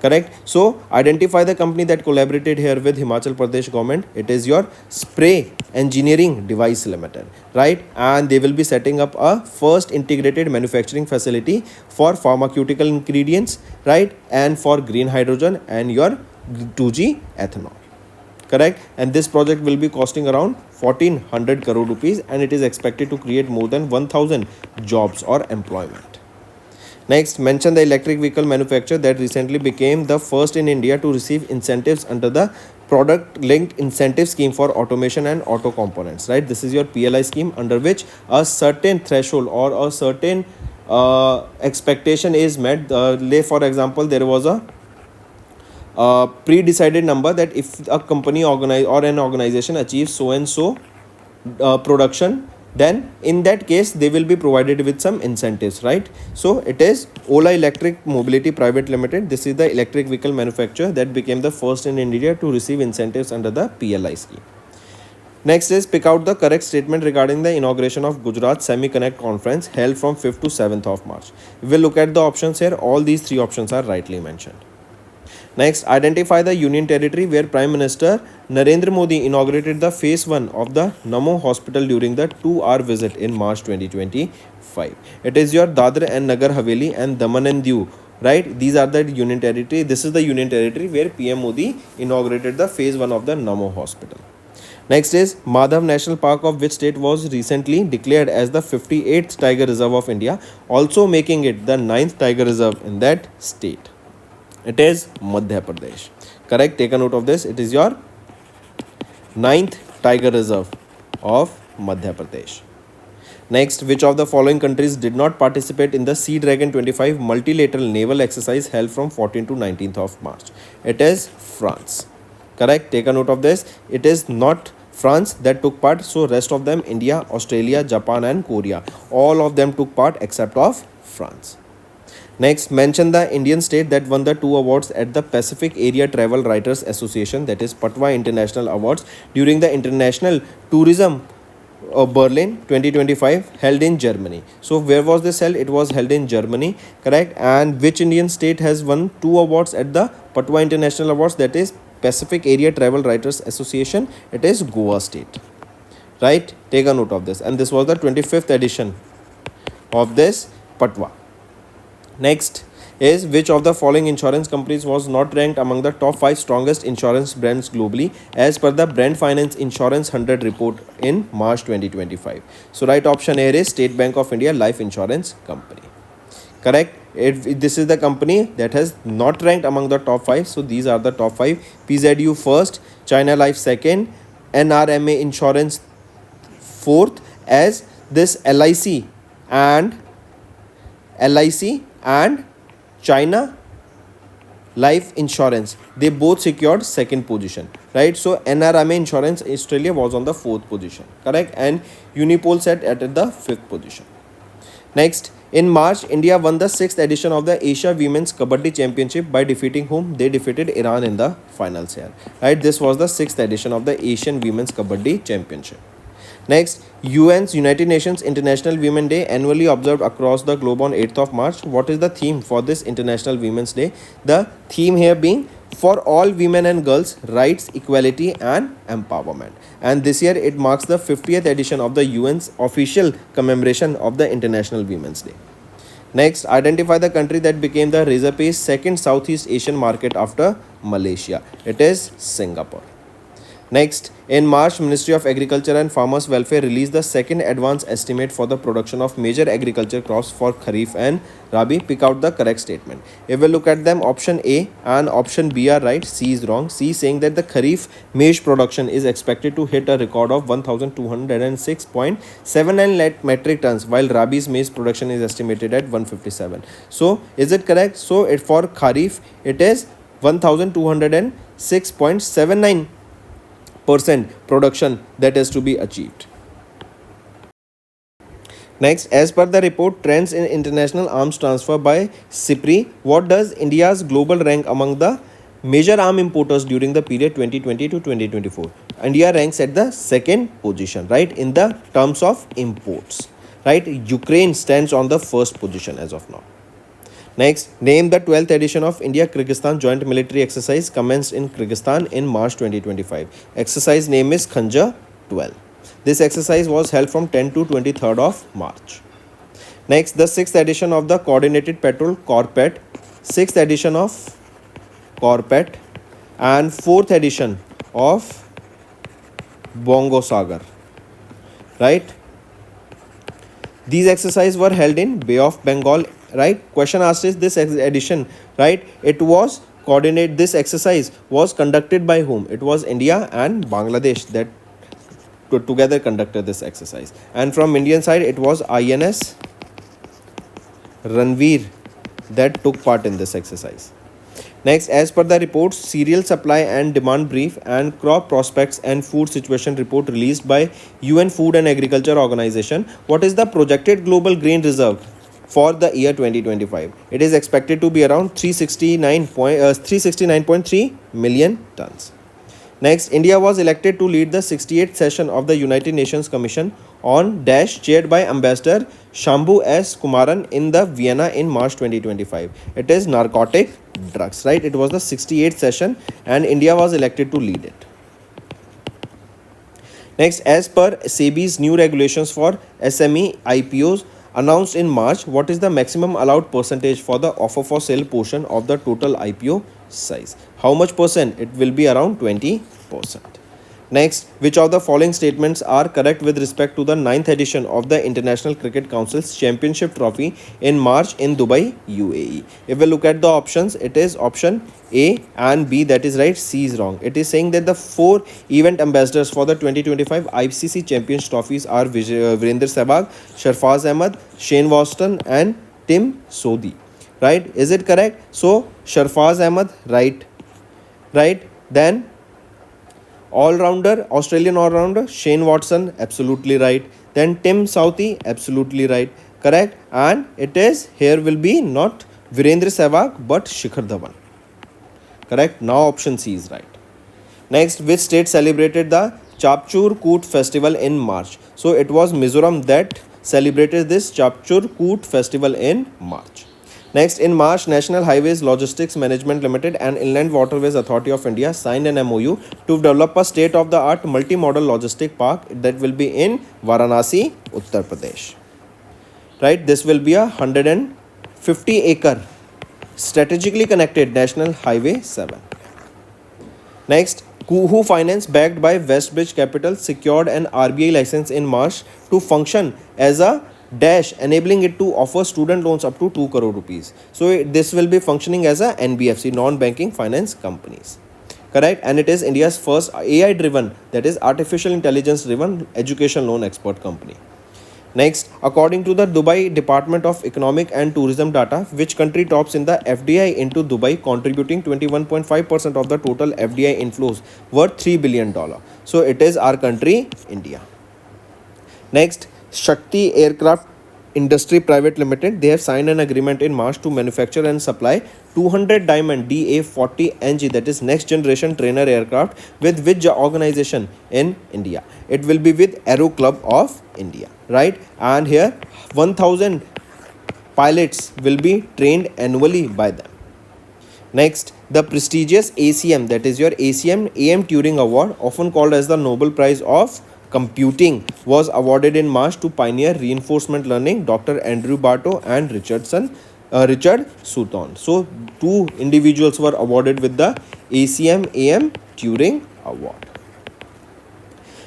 Correct. So identify the company that collaborated here with Himachal Pradesh government. It is your Spray Engineering Device Limited, right? And they will be setting up a first integrated manufacturing facility for pharmaceutical ingredients, right? And for green hydrogen and your 2G ethanol. Correct. And this project will be costing around 1400 crore rupees, and it is expected to create more than 1000 jobs or employment. Next, mention the electric vehicle manufacturer that recently became the first in India to receive incentives under the Product Linked Incentive Scheme for Automation and Auto Components, right? This is your PLI scheme, under which a certain threshold or a certain expectation is met. For example, there was a pre-decided number that if a company or an organization achieves so and so production, then in that case they will be provided with some incentives, right? So it is Ola Electric Mobility Private Limited. This is the electric vehicle manufacturer that became the first in India to receive incentives under the PLI scheme. Next is pick out the correct statement regarding the inauguration of Gujarat Semi-Connect Conference held from 5th to 7th of March. We will look at the options here. All these three options are rightly mentioned. Next, identify the union territory where Prime Minister Narendra Modi inaugurated the phase 1 of the Namo Hospital during the 2-hour visit in March 2025. It is your Dadra and Nagar Haveli and Daman and Diu, right? These are the union territory. This is the union territory where PM Modi inaugurated the phase 1 of the Namo Hospital. Next is Madhav National Park of which state was recently declared as the 58th Tiger Reserve of India, also making it the 9th Tiger Reserve in that state. It is Madhya Pradesh. Correct. Take a note of this. It is your 9th Tiger Reserve of Madhya Pradesh. Next, which of the following countries did not participate in the Sea Dragon 25 multilateral naval exercise held from 14th to 19th of March? It is France. Correct. Take a note of this. It is not France that took part. So rest of them, India, Australia, Japan and Korea, all of them took part except of France. Next, mention the Indian state that won the 2 awards at the Pacific Area Travel Writers Association, that is Patwa International Awards, during the International Tourism Berlin 2025 held in Germany. So where was this held? It was held in Germany. Correct. And which Indian state has won 2 awards at the Patwa International Awards, that is Pacific Area Travel Writers Association? It is Goa state. Right. Take a note of this. And this was the 25th edition of this Patwa. Next is which of the following insurance companies was not ranked among the top 5 strongest insurance brands globally as per the Brand Finance Insurance 100 report in March 2025. So right option here is State Bank of India Life Insurance Company. Correct. This is the company that has not ranked among the top 5. So these are the top 5. PZU first, China Life second, NRMA Insurance fourth, as this LIC and China Life Insurance, they both secured second position, right? So NRMA Insurance Australia was on the 4th position. Correct. And Unipol sat at the 5th position. Next, in March, India won the 6th edition of the Asia Women's Kabaddi Championship by defeating whom? They defeated Iran in the finals here, right? This was the 6th edition of the Asian Women's Kabaddi Championship. Next, UN's United Nations International Women's Day annually observed across the globe on 8th of March. What is the theme for this International Women's Day? The theme here being for all women and girls, rights, equality and empowerment. And this year it marks the 50th edition of the UN's official commemoration of the International Women's Day. Next, identify the country that became the Razorpay's second Southeast Asian market after Malaysia. It is Singapore. Next, in March, Ministry of Agriculture and Farmers Welfare released the second advance estimate for the production of major agriculture crops for Kharif and Rabi. Pick out the correct statement. If we look at them, option A and option B are right, C is wrong. C saying that the Kharif maize production is expected to hit a record of 1206.79 lakh metric tons, while Rabi's maize production is estimated at 157. So, is it correct? So, for Kharif, it is 1206.79% production that is to be achieved. Next, as per the report, Trends in International Arms Transfer by CIPRI, what does India's global rank among the major arm importers during the period 2020 to 2024? India ranks at the second position, right, in the terms of imports, right? Ukraine stands on the first position as of now. Next, name the 12th edition of India-Kyrgyzstan Joint Military Exercise commenced in Kyrgyzstan in March 2025. Exercise name is Khanjar 12. This exercise was held from 10 to 23rd of March. Next, the 6th edition of the Coordinated Patrol Corpet, 6th edition of Corpet and 4th edition of Bongo Sagar, right? These exercises were held in Bay of Bengal, right? Question asked is this edition, right? It was coordinate. This exercise was conducted by whom? It was India and Bangladesh that together conducted this exercise. And from Indian side, it was INS Ranveer that took part in this exercise. Next, as per the report, cereal supply and demand brief and crop prospects and food situation report released by UN Food and Agriculture Organization, what is the projected global grain reserve for the year 2025? It is expected to be around 369.3 million tons. Next, India was elected to lead the 68th session of the United Nations Commission on Dash, chaired by Ambassador Shambhu S. Kumaran in the Vienna in March 2025. It is narcotic drugs, right? It was the 68th session and India was elected to lead it. Next, as per SEBI's new regulations for SME IPOs announced in March, what is the maximum allowed percentage for the offer for sale portion of the total IPO size? How much percent? It will be around 20%. Next, which of the following statements are correct with respect to the 9th edition of the International Cricket Council's Championship Trophy in March in Dubai, UAE? If we look at the options, it is option A and B, that is right, C is wrong. It is saying that the 4 event ambassadors for the 2025 ICC Champions Trophies are Virender Sehwag, Sharfaz Ahmed, Shane Watson and Tim Sodhi. Right? Is it correct? So, Sharfaz Ahmed, right. Then all-rounder, Australian all-rounder, Shane Watson, absolutely right. Then Tim Southey, absolutely right. Correct. And it is, here will be not Virender Sehwag but Shikhar Dhawan. Correct. Now option C is right. Next, which state celebrated the Chapchur Koot festival in March? So it was Mizoram that celebrated this Chapchur Koot festival in March. Next, in March, National Highways Logistics Management Limited and Inland Waterways Authority of India signed an MOU to develop a state-of-the-art multi-modal logistic park that will be in Varanasi, Uttar Pradesh. Right, this will be a 150-acre strategically connected National Highway 7. Next, Kuhu Finance, backed by Westbridge Capital, secured an RBI license in March to function as a Dash, enabling it to offer student loans up to 2 crore rupees. So this will be functioning as a NBFC, non-banking finance companies. Correct? And it is India's first AI driven, that is artificial intelligence driven education loan expert company. Next, according to the Dubai Department of Economic and Tourism data, which country tops in the FDI into Dubai, contributing 21.5% of the total FDI inflows worth $3 billion. So it is our country, India. Next, Shakti Aircraft Industry Private Limited, they have signed an agreement in March to manufacture and supply 200 Diamond DA-40NG, that is next generation trainer aircraft, with which organization in India? It will be with Aero Club of India, right? And here 1000 pilots will be trained annually by them. Next, the prestigious ACM, that is your ACM AM Turing Award, often called as the Nobel Prize of Computing, was awarded in March to pioneer reinforcement learning Dr. Andrew Barto and Richard Sutton. So, 2 individuals were awarded with the ACM AM Turing Award.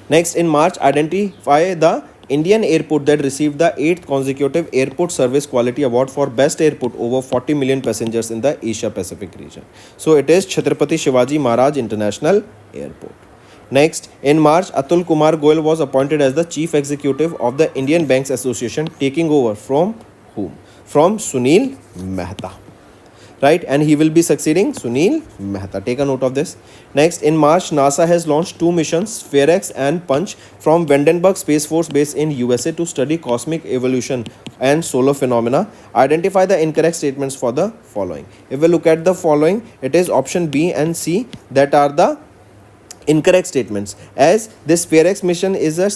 Next, in March, identify the Indian airport that received the 8th consecutive Airport Service Quality Award for Best Airport over 40 million passengers in the Asia Pacific region. So, it is Chhatrapati Shivaji Maharaj International Airport. Next, in March, Atul Kumar Goyal was appointed as the Chief Executive of the Indian Banks Association, taking over from whom? From Sunil Mehta. right? And he will be succeeding Sunil Mehta. Take a note of this. Next, in March, NASA has launched 2 missions, SphereX and Punch, from Vandenberg Space Force Base in USA to study cosmic evolution and solar phenomena. Identify the incorrect statements for the following. If we look at the following, it is option B and C that are the incorrect statements, as this SpaceX mission is a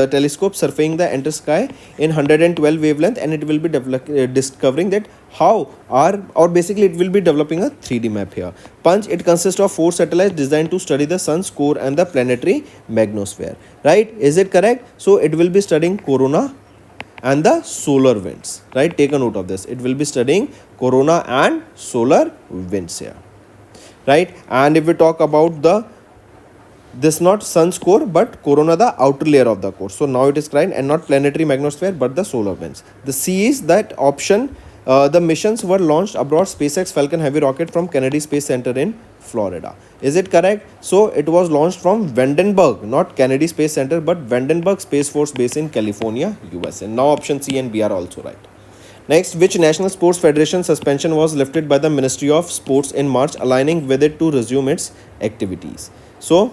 telescope surveying the entire sky in 112 wavelength, and it will be discovering that how are, or basically it will be developing a 3D map here. Punch, it consists of 4 satellites designed to study the sun's core and the planetary magnosphere, right? Is it correct? So it will be studying corona and the solar winds, right? Take a note of this. It will be studying corona and solar winds here, right? And if we talk about the this not sun's core but corona, the outer layer of the core, so now it is correct, and not planetary magnosphere but the solar winds. The C is that option. The missions were launched aboard SpaceX Falcon Heavy rocket from Kennedy Space Center in Florida. Is it correct? So it was launched from Vandenberg, not Kennedy Space Center but Vandenberg Space Force Base in California, USA. Now option C and B are also right. Next, which National Sports Federation suspension was lifted by the Ministry of Sports in March, aligning with it to resume its activities? So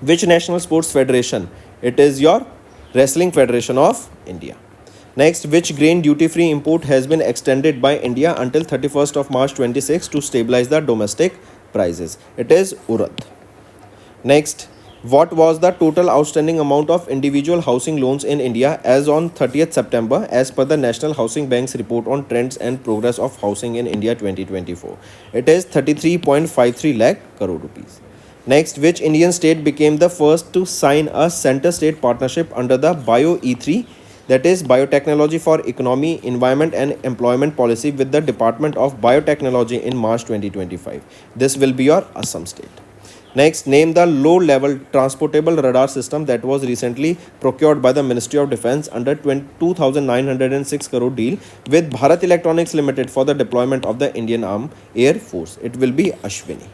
which National Sports Federation? It is your Wrestling Federation of India. Next, which grain duty-free import has been extended by India until 31st of March 26 to stabilize the domestic prices? It is urad. Next, what was the total outstanding amount of individual housing loans in India as on 30th September as per the National Housing Bank's report on trends and progress of housing in India 2024? It is 33.53 lakh crore rupees. Next, which Indian state became the first to sign a center-state partnership under the BioE3, that is Biotechnology for Economy, Environment and Employment Policy, with the Department of Biotechnology in March 2025? This will be your Assam state. Next, name the low-level transportable radar system that was recently procured by the Ministry of Defence under 2,906 crore deal with Bharat Electronics Limited for the deployment of the Indian Armed Air Force. It will be Ashwini.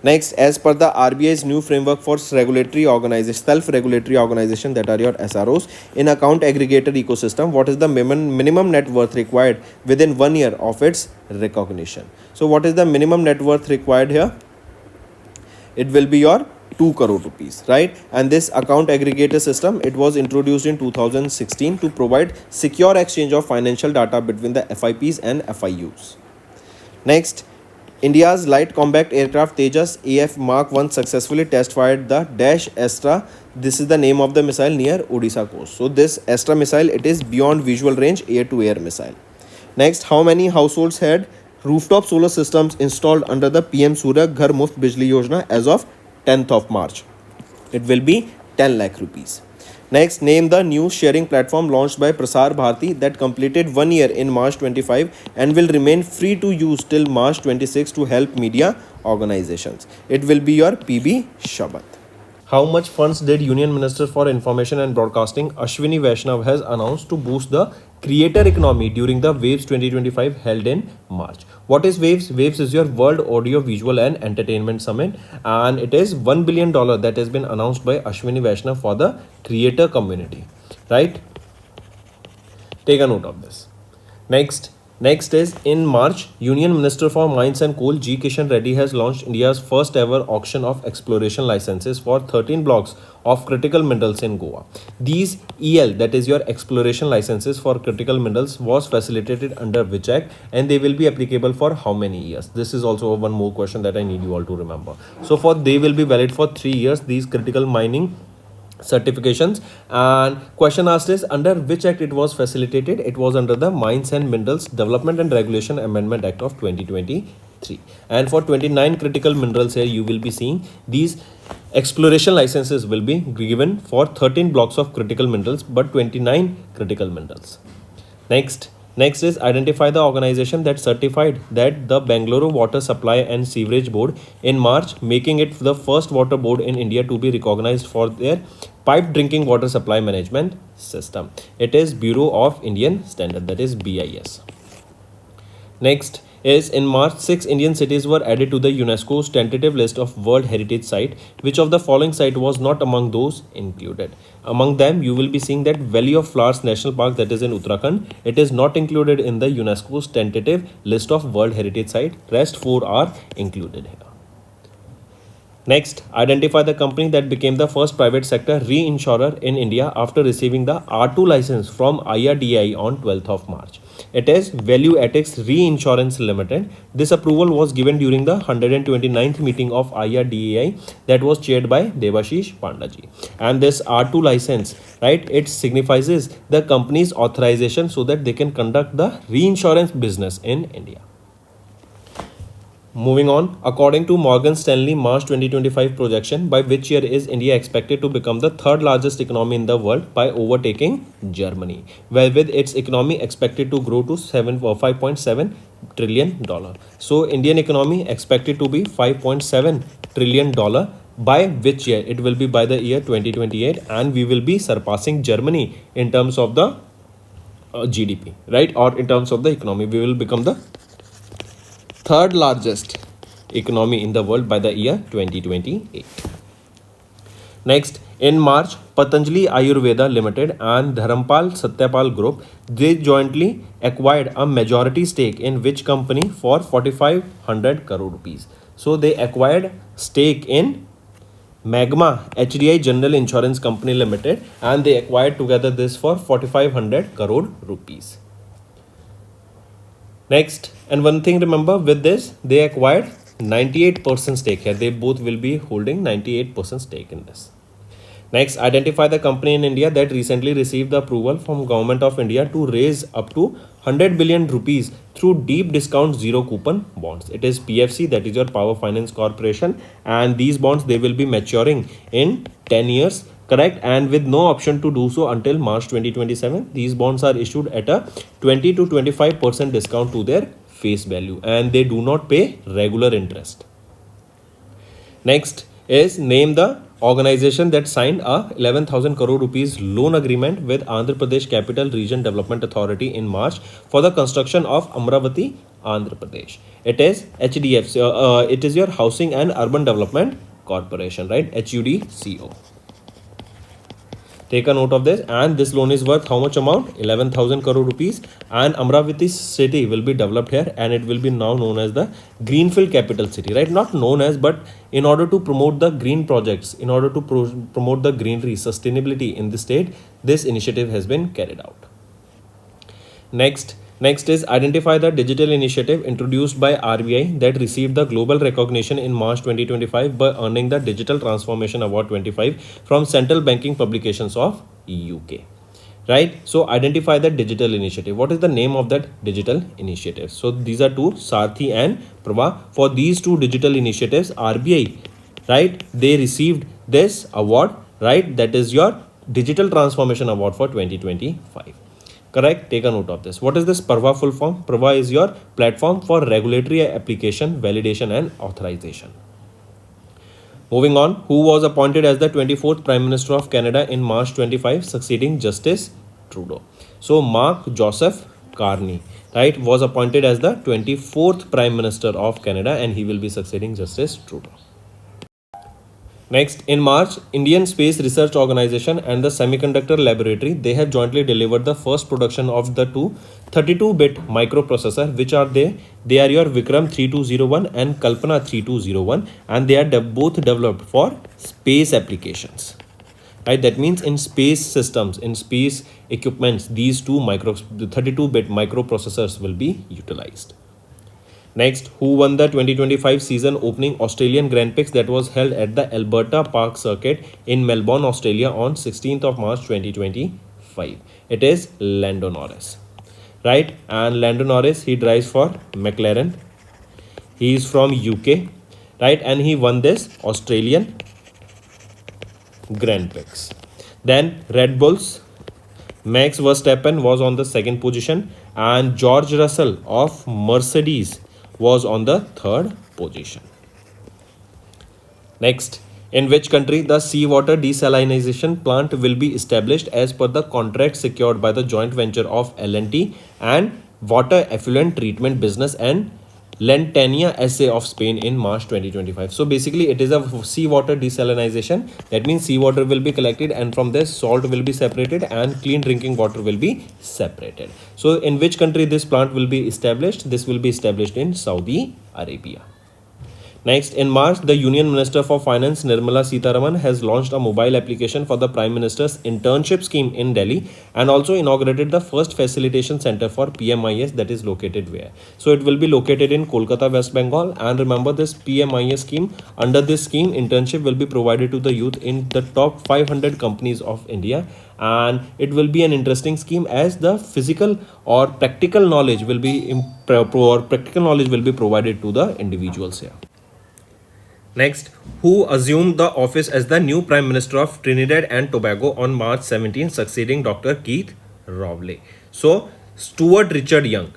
Next, as per the RBI's new framework for self-regulatory organization, that are your SROs, in account aggregator ecosystem, what is the minimum net worth required within 1 year of its recognition? So what is the minimum net worth required here? It will be your 2 crore rupees, right? And this account aggregator system, it was introduced in 2016 to provide secure exchange of financial data between the FIPs and FIUs. Next, India's light combat aircraft Tejas AF Mark 1 successfully test fired the Dash Astra. This is the name of the missile near Odisha coast. So this Astra missile, it is beyond visual range air-to-air missile. Next, how many households had rooftop solar systems installed under the PM Surya Ghar Muft Bijli Yojana as of 10th of March? It will be 10 lakh rupees. Next, name the news sharing platform launched by Prasar Bharati that completed 1 year in March 25 and will remain free to use till March 26 to help media organizations. It will be your PB Shabat. How much funds did Union Minister for Information and Broadcasting Ashwini Vaishnav has announced to boost the creator economy during the Waves 2025 held in March? What is Waves? Waves is your World Audio Visual and Entertainment Summit, and it is $1 billion that has been announced by Ashwini Vaishnav for the creator community, right? Take a note of this. Next is, in March, Union Minister for Mines and Coal G. Kishan Reddy has launched India's first ever auction of exploration licenses for 13 blocks of critical minerals in Goa. These EL, that is your exploration licenses for critical minerals, was facilitated under which act, and they will be applicable for how many years? This is also one more question that I need you all to remember. So they will be valid for 3 years, these critical mining certifications. And question asked is, under which act it was facilitated? It was under the Mines and Minerals Development and Regulation Amendment Act of 2023. And for 29 critical minerals here, you will be seeing these exploration licenses will be given for 13 blocks of critical minerals but 29 critical minerals. Next is, identify the organization that certified that the Bangalore Water Supply and Sewerage Board in March, making it the first water board in India to be recognized for their piped drinking water supply management system. It is Bureau of Indian Standard, that is BIS. Next, is in March, 6 Indian cities were added to the UNESCO's tentative list of World Heritage Site. Which of the following site was not among those included? Among them, you will be seeing that Valley of Flowers National Park, that is in Uttarakhand. It is not included in the UNESCO's tentative list of World Heritage Site. Rest 4 are included here. Next, identify the company that became the first private sector reinsurer in India after receiving the R2 license from IRDAI on 12th of March. It is ValueEthics Reinsurance Limited. This approval was given during the 129th meeting of IRDAI that was chaired by Debashish Pandaji. And this R2 license, right, it signifies the company's authorization so that they can conduct the reinsurance business in India. Moving on, according to Morgan Stanley March 2025 projection, by which year is India expected to become the third largest economy in the world by overtaking Germany, where with its economy expected to grow to $5.7 trillion. So Indian economy expected to be $5.7 trillion by which year? It will be by the year 2028, and we will be surpassing Germany in terms of the GDP, right? Or in terms of the economy, we will become the third largest economy in the world by the year 2028. Next, in March, Patanjali Ayurveda Limited and Dharampal Satyapal Group, they jointly acquired a majority stake in which company for 4,500 crore rupees. So they acquired stake in Magma HDI General Insurance Company Limited, and they acquired together this for 4,500 crore rupees. Next, and one thing remember, with this they acquired 98% stake here. They both will be holding 98% stake in this. Next, identify the company in India that recently received the approval from Government of India to raise up to 100 billion rupees through deep discount zero coupon bonds. It is PFC, that is your Power Finance Corporation, and these bonds, they will be maturing in 10 years. Correct, and with no option to do so until March 2027. These bonds are issued at a 20 to 25% discount to their face value, and they do not pay regular interest. Next is name the organization that signed a 11,000 crore rupees loan agreement with Andhra Pradesh Capital Region Development Authority in March for the construction of Amravati, Andhra Pradesh. It is HDFC. It is your Housing and Urban Development Corporation, right? HUDCO. Take a note of this, and this loan is worth how much amount? 11,000 crore rupees, and Amravati city will be developed here, and it will be now known as the Greenfield Capital City, right? Not known as, but in order to promote the green projects, in order to promote the greenery, sustainability in the state, this initiative has been carried out. Next is identify the digital initiative introduced by RBI that received the global recognition in March 2025 by earning the Digital Transformation Award 25 from Central Banking Publications of UK. Right? So identify the digital initiative. What is the name of that digital initiative? So these are two, Sarthi and Prabha. For these two digital initiatives, RBI, right, they received this award, right? That is your Digital Transformation Award for 2025. Correct? Take a note of this. What is this PRVA full form? PRVA is your platform for regulatory application, validation and authorization. Moving on, who was appointed as the 24th Prime Minister of Canada in March 25, succeeding Justice Trudeau? So Mark Joseph Carney, right, was appointed as the 24th Prime Minister of Canada, and he will be succeeding Justice Trudeau. Next, in March, Indian Space Research Organization and the Semiconductor Laboratory, they have jointly delivered the first production of the two 32-bit microprocessor, which are they are your Vikram 3201 and Kalpana 3201, and they are both developed for space applications. Right, that means in space systems, in space equipments, these two 32-bit microprocessors will be utilized. Next, who won the 2025 season opening Australian Grand Prix that was held at the Alberta Park Circuit in Melbourne, Australia on 16th of March 2025? It is Lando Norris, right? And Lando Norris, he drives for McLaren. He is from UK, right? And he won this Australian Grand Prix. Then Red Bulls, Max Verstappen was on the second position, and George Russell of Mercedes was on the third position. Next, in which country the seawater desalination plant will be established as per the contract secured by the joint venture of L&T and Water Effluent Treatment Business and Lentania essay of Spain in March 2025. So basically it is a seawater desalinization. That means seawater will be collected and from this salt will be separated and clean drinking water will be separated. So in which country this plant will be established? This will be established in Saudi Arabia. Next, in March, the Union Minister for Finance Nirmala Sitharaman has launched a mobile application for the Prime Minister's internship scheme in Delhi and also inaugurated the first facilitation center for PMIS that is located where. So it will be located in Kolkata, West Bengal. And remember this PMIS scheme. Under this scheme, internship will be provided to the youth in the top 500 companies of India. And it will be an interesting scheme as the physical or practical knowledge will be provided to the individuals here. Next, who assumed the office as the new Prime Minister of Trinidad and Tobago on March 17, succeeding Dr. Keith Rowley. So, Stuart Richard Young,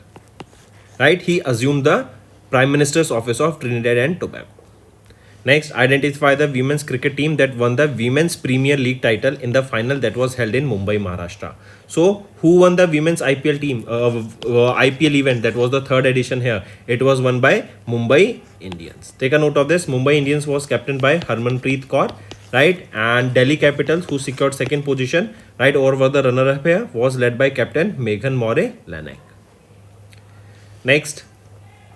right? He assumed the Prime Minister's office of Trinidad and Tobago. Next, identify the women's cricket team that won the Women's Premier League title in the final that was held in Mumbai, Maharashtra. So, who won the women's IPL team, IPL event? That was the third edition here. It was won by Mumbai Indians. Take a note of this. Mumbai Indians was captained by Harmanpreet Kaur, right? And Delhi Capitals, who secured second position, right, over the runner-up here, was led by Captain Meghan More-Lanek. Next,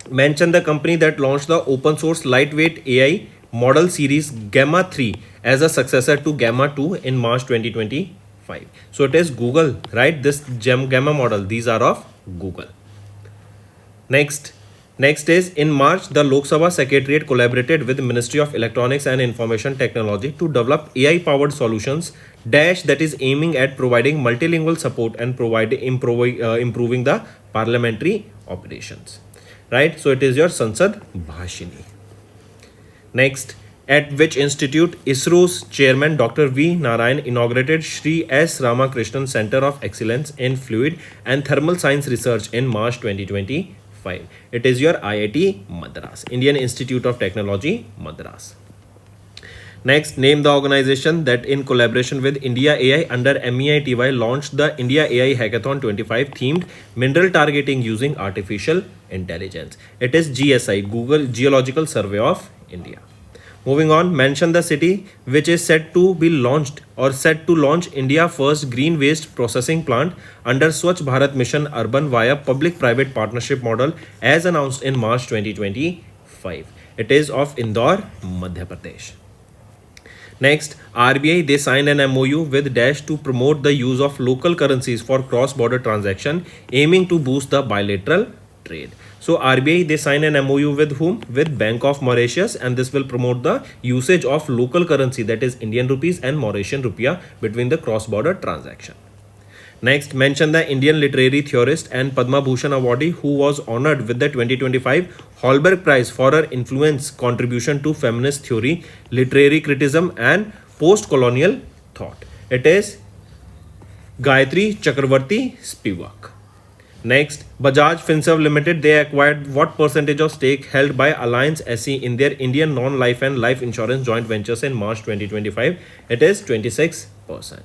mention the company that launched the open source lightweight AI model series Gamma 3 as a successor to Gamma 2 in March 2025. So it is Google, right? This Gamma model, these are of Google. Next is in March, the Lok Sabha Secretariat collaborated with the Ministry of Electronics and Information Technology to develop AI-powered solutions that is aiming at providing multilingual support and improving the parliamentary operations. Right? So it is your Sansad Bhashini. Next, at which institute ISRO's chairman Dr. V. Narayan inaugurated Sri S. Ramakrishnan Center of Excellence in Fluid and Thermal Science Research in March 2025. It is your IIT Madras, Indian Institute of Technology, Madras. Next, name the organization that in collaboration with India AI under MEITY launched the India AI Hackathon 25 themed mineral targeting using artificial intelligence. It is GSI, Google Geological Survey of India. Moving on, mention the city which is set to be launched or set to launch India first green waste processing plant under Swachh Bharat Mission Urban via public-private partnership model as announced in March 2025. It is of Indore, Madhya Pradesh. Next, RBI, they signed an MOU with Dash to promote the use of local currencies for cross-border transaction, aiming to boost the bilateral trade. So RBI, they signed an MOU with whom? With Bank of Mauritius, and this will promote the usage of local currency, that is Indian rupees and Mauritian rupiah, between the cross-border transaction. Next, mention the Indian literary theorist and Padma Bhushan awardee who was honored with the 2025 Hallberg Prize for her influence, contribution to feminist theory, literary criticism and post-colonial thought. It is Gayatri Chakravarti Spivak. Next, Bajaj Finserv Limited, they acquired what percentage of stake held by Alliance SE in their Indian non-life and life insurance joint ventures in March 2025? It is 26%.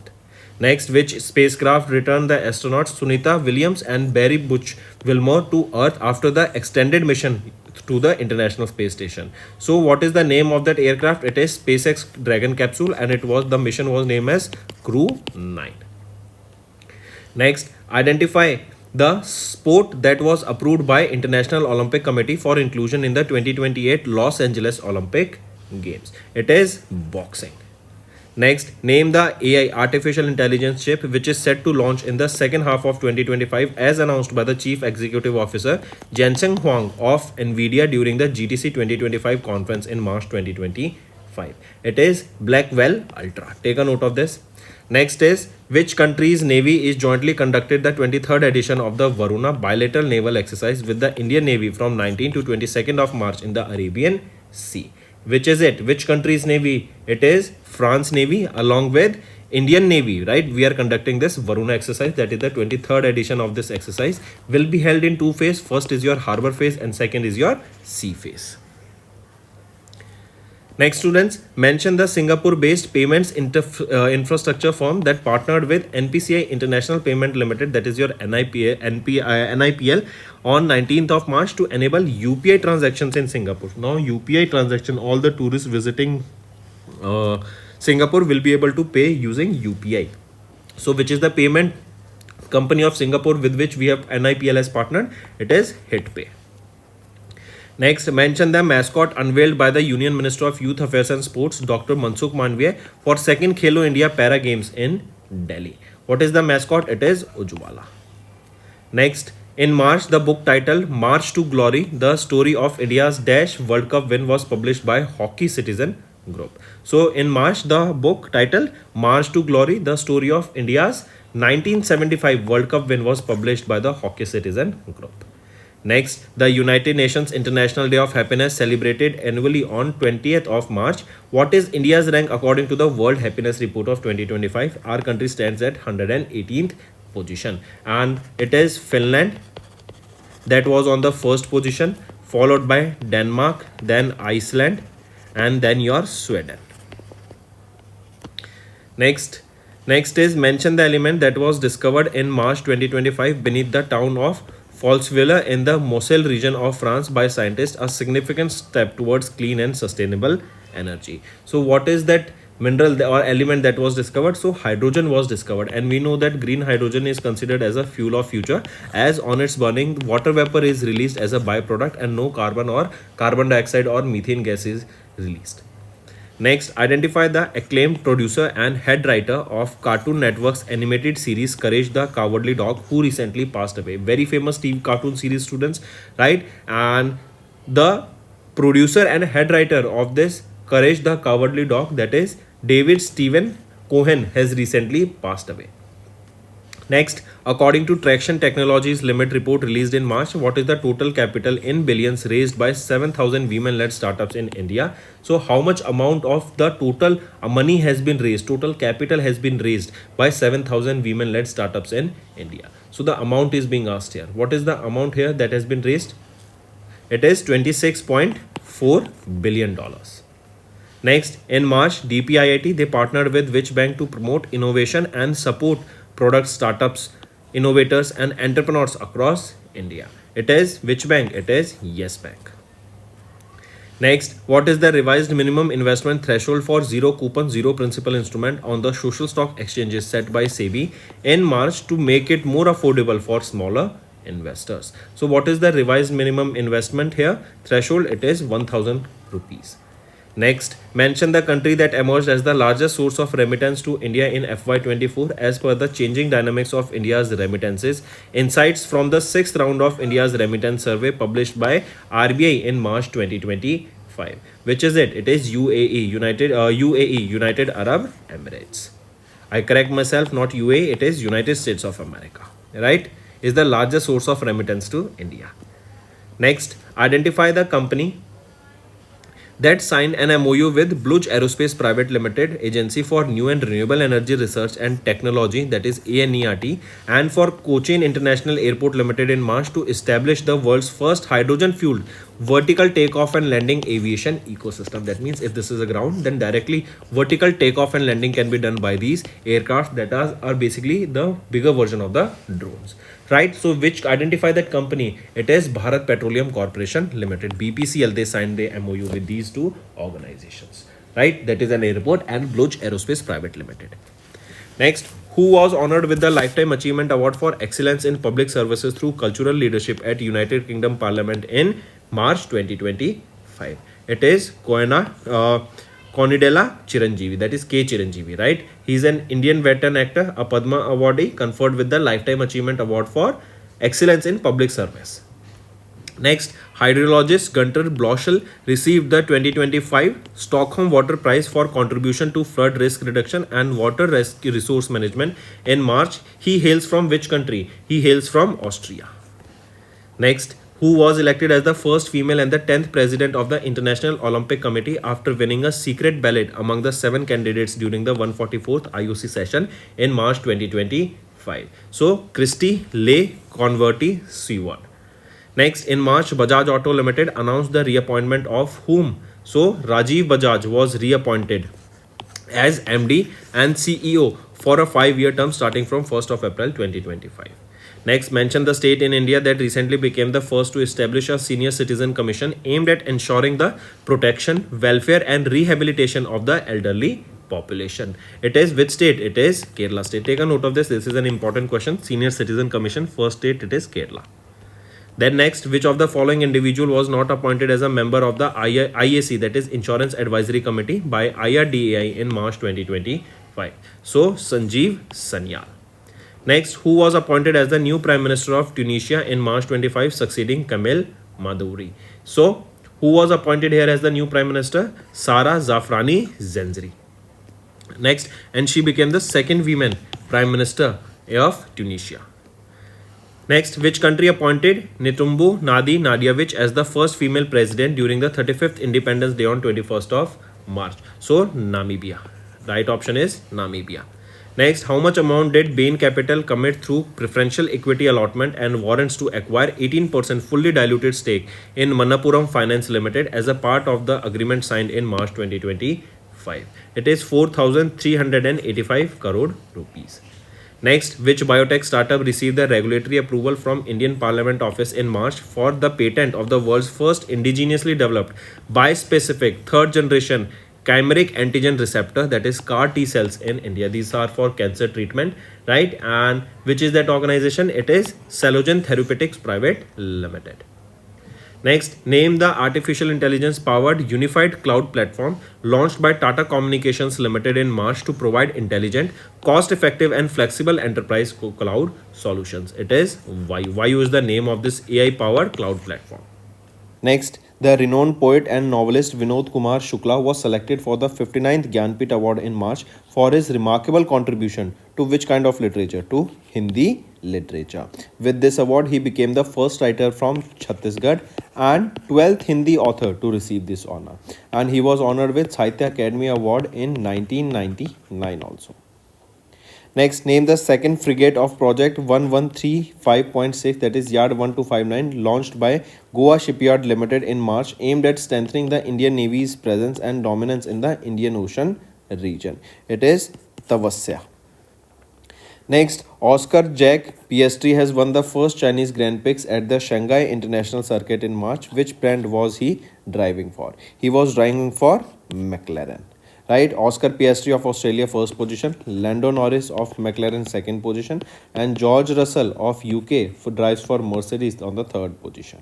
Next, which spacecraft returned the astronauts Sunita Williams and Barry Butch Wilmore to Earth after the extended mission to the International Space Station? So, what is the name of that aircraft? It is SpaceX Dragon capsule, and the mission was named as Crew 9. Next, identify the sport that was approved by International Olympic Committee for inclusion in the 2028 Los Angeles Olympic Games. It is boxing. Next, name the AI artificial intelligence chip which is set to launch in the second half of 2025 as announced by the Chief Executive Officer Jensen Huang of NVIDIA during the GTC 2025 conference in March 2025. It is Blackwell Ultra. Take a note of this. Next is which country's Navy is jointly conducted the 23rd edition of the Varuna bilateral naval exercise with the Indian Navy from 19 to 22nd of March in the Arabian Sea. Which is it? Which country's Navy? It is France Navy along with Indian Navy, right? We are conducting this Varuna exercise, that is the 23rd edition of this exercise, will be held in two phases. First is your harbor phase and second is your sea phase. Next, students, mention the Singapore-based payments infrastructure firm that partnered with NPCI International Payment Limited, that is your NIPL, on 19th of March to enable UPI transactions in Singapore. Now, UPI transaction, all the tourists visiting Singapore will be able to pay using UPI. So, which is the payment company of Singapore with which we have NIPL as partnered? It is HitPay. Next, mention the mascot unveiled by the Union Minister of Youth Affairs and Sports, Dr. Mansukh Manviya, for second Khelo India Para Games in Delhi. What is the mascot? It is Ujwala. Next, in March, the book titled March to Glory, the story of India's Dash World Cup win was published by Hockey Citizen Group. So, in March, the book titled March to Glory, the story of India's 1975 World Cup win was published by the Hockey Citizen Group. Next, the United Nations International Day of Happiness celebrated annually on 20th of March. What is India's rank according to the World Happiness Report of 2025? Our country stands at 118th position, and it is Finland that was on the first position, followed by Denmark, then Iceland, and then your Sweden. Next is mention the element that was discovered in March 2025 beneath the town of Folsville in the Moselle region of France by scientists, a significant step towards clean and sustainable energy. So what is that mineral or element that was discovered? So hydrogen was discovered, and we know that green hydrogen is considered as a fuel of future, as on its burning water vapor is released as a byproduct and no carbon or carbon dioxide or methane gas is released. Next, identify the acclaimed producer and head writer of Cartoon Network's animated series Courage the Cowardly Dog, who recently passed away. Very famous TV cartoon series, students, right? And the producer and head writer of this Courage the Cowardly Dog, that is David Stephen Cohen, has recently passed away. Next, according to Traction Technologies Limit report released in March, what is the total capital in billions raised by 7,000 women-led startups in India? So how much amount of the total money has been raised, total capital has been raised by 7,000 women-led startups in India? So the amount is being asked here. What is the amount here that has been raised? It is $26.4 billion. Next, in March, DPIIT, they partnered with which bank to promote innovation and support product startups, innovators and entrepreneurs across India? It is which bank? It is Yes Bank. Next, what is the revised minimum investment threshold for zero coupon, zero principal instrument on the social stock exchanges set by SEBI in March to make it more affordable for smaller investors? So what is the revised minimum investment here threshold? It is 1,000 rupees. Next, mention the country that emerged as the largest source of remittance to India in FY24 as per the changing dynamics of India's remittances. Insights from the 6th round of India's remittance survey published by RBI in March 2025. Which is it? It is UAE, United Arab Emirates. I correct myself, not UAE, it is United States of America, right? Is the largest source of remittance to India. Next, identify the company that signed an MOU with Bluge Aerospace Private Limited, Agency for New and Renewable Energy Research and Technology, that is ANERT, and for Cochin International Airport Limited in March to establish the world's first hydrogen-fueled vertical takeoff and landing aviation ecosystem. That means if this is a ground, then directly vertical takeoff and landing can be done by these aircraft that are basically the bigger version of the drones. Right, so which identify that company? It is Bharat Petroleum Corporation Limited, BPCL. They signed the MOU with these two organizations, right? That is an airport and Bluge Aerospace Private Limited. Next, who was honored with the Lifetime Achievement Award for Excellence in Public Services through Cultural Leadership at United Kingdom Parliament in March 2025? It is Konidela Chiranjeevi, that is K. Chiranjeevi, right? He is an Indian veteran actor, a Padma awardee conferred with the Lifetime Achievement Award for Excellence in Public Service. Next, hydrologist Gunter Bloschel received the 2025 Stockholm Water Prize for contribution to flood risk reduction and water resource management in March. He hails from which country? He hails from Austria. Next, who was elected as the first female and the 10th president of the International Olympic Committee after winning a secret ballot among the 7 candidates during the 144th IOC session in March 2025. So, Christy Leigh Converty Seward. Next, in March, Bajaj Auto Limited announced the reappointment of whom? So Rajiv Bajaj was reappointed as MD and CEO for a 5-year term starting from 1st of April 2025. Next, mention the state in India that recently became the first to establish a senior citizen commission aimed at ensuring the protection, welfare, and rehabilitation of the elderly population. It is which state? It is Kerala state. Take a note of this. This is an important question. Senior Citizen Commission, first state, it is Kerala. Then next, which of the following individual was not appointed as a member of the IAC, that is Insurance Advisory Committee, by IRDAI in March 2025? So Sanjeev Sanyal. Next, who was appointed as the new Prime Minister of Tunisia in March 25, succeeding Kamel Madouri? So, who was appointed here as the new Prime Minister? Sara Zafrani Zenzri. Next, and she became the second woman Prime Minister of Tunisia. Next, which country appointed Netumbo Nadi Nadiavich as the first female president during the 35th Independence Day on 21st of March? So, Namibia. Right option is Namibia. Next, how much amount did Bain Capital commit through preferential equity allotment and warrants to acquire 18% fully diluted stake in Manappuram Finance Limited as a part of the agreement signed in March 2025? It is 4,385 crore rupees. Next, which biotech startup received the regulatory approval from Indian Parliament Office in March for the patent of the world's first indigenously developed bispecific third generation chimeric antigen receptor, that is CAR T cells in India? These are for cancer treatment, right? And which is that organization? It is Cellogen Therapeutics Private Limited. Next, name the artificial intelligence powered unified cloud platform launched by Tata Communications Limited in March to provide intelligent, cost effective, and flexible enterprise cloud solutions. It is Vayu. Vayu is the name of this AI powered cloud platform. Next, the renowned poet and novelist Vinod Kumar Shukla was selected for the 59th Gyanpith Award in March for his remarkable contribution to which kind of literature? To Hindi literature. With this award, he became the first writer from Chhattisgarh and 12th Hindi author to receive this honor. And he was honored with Sahitya Academy Award in 1999 also. Next, name the second frigate of Project 1135.6, that is Yard 1259, launched by Goa Shipyard Limited in March, aimed at strengthening the Indian Navy's presence and dominance in the Indian Ocean region. It is Tavasya. Next, Oscar Jack Piastri has won the first Chinese Grand Prix at the Shanghai International Circuit in March. Which brand was he driving for? He was driving for McLaren. Right, Oscar Piastri of Australia first position, Lando Norris of McLaren second position, and George Russell of UK drives for Mercedes on the third position.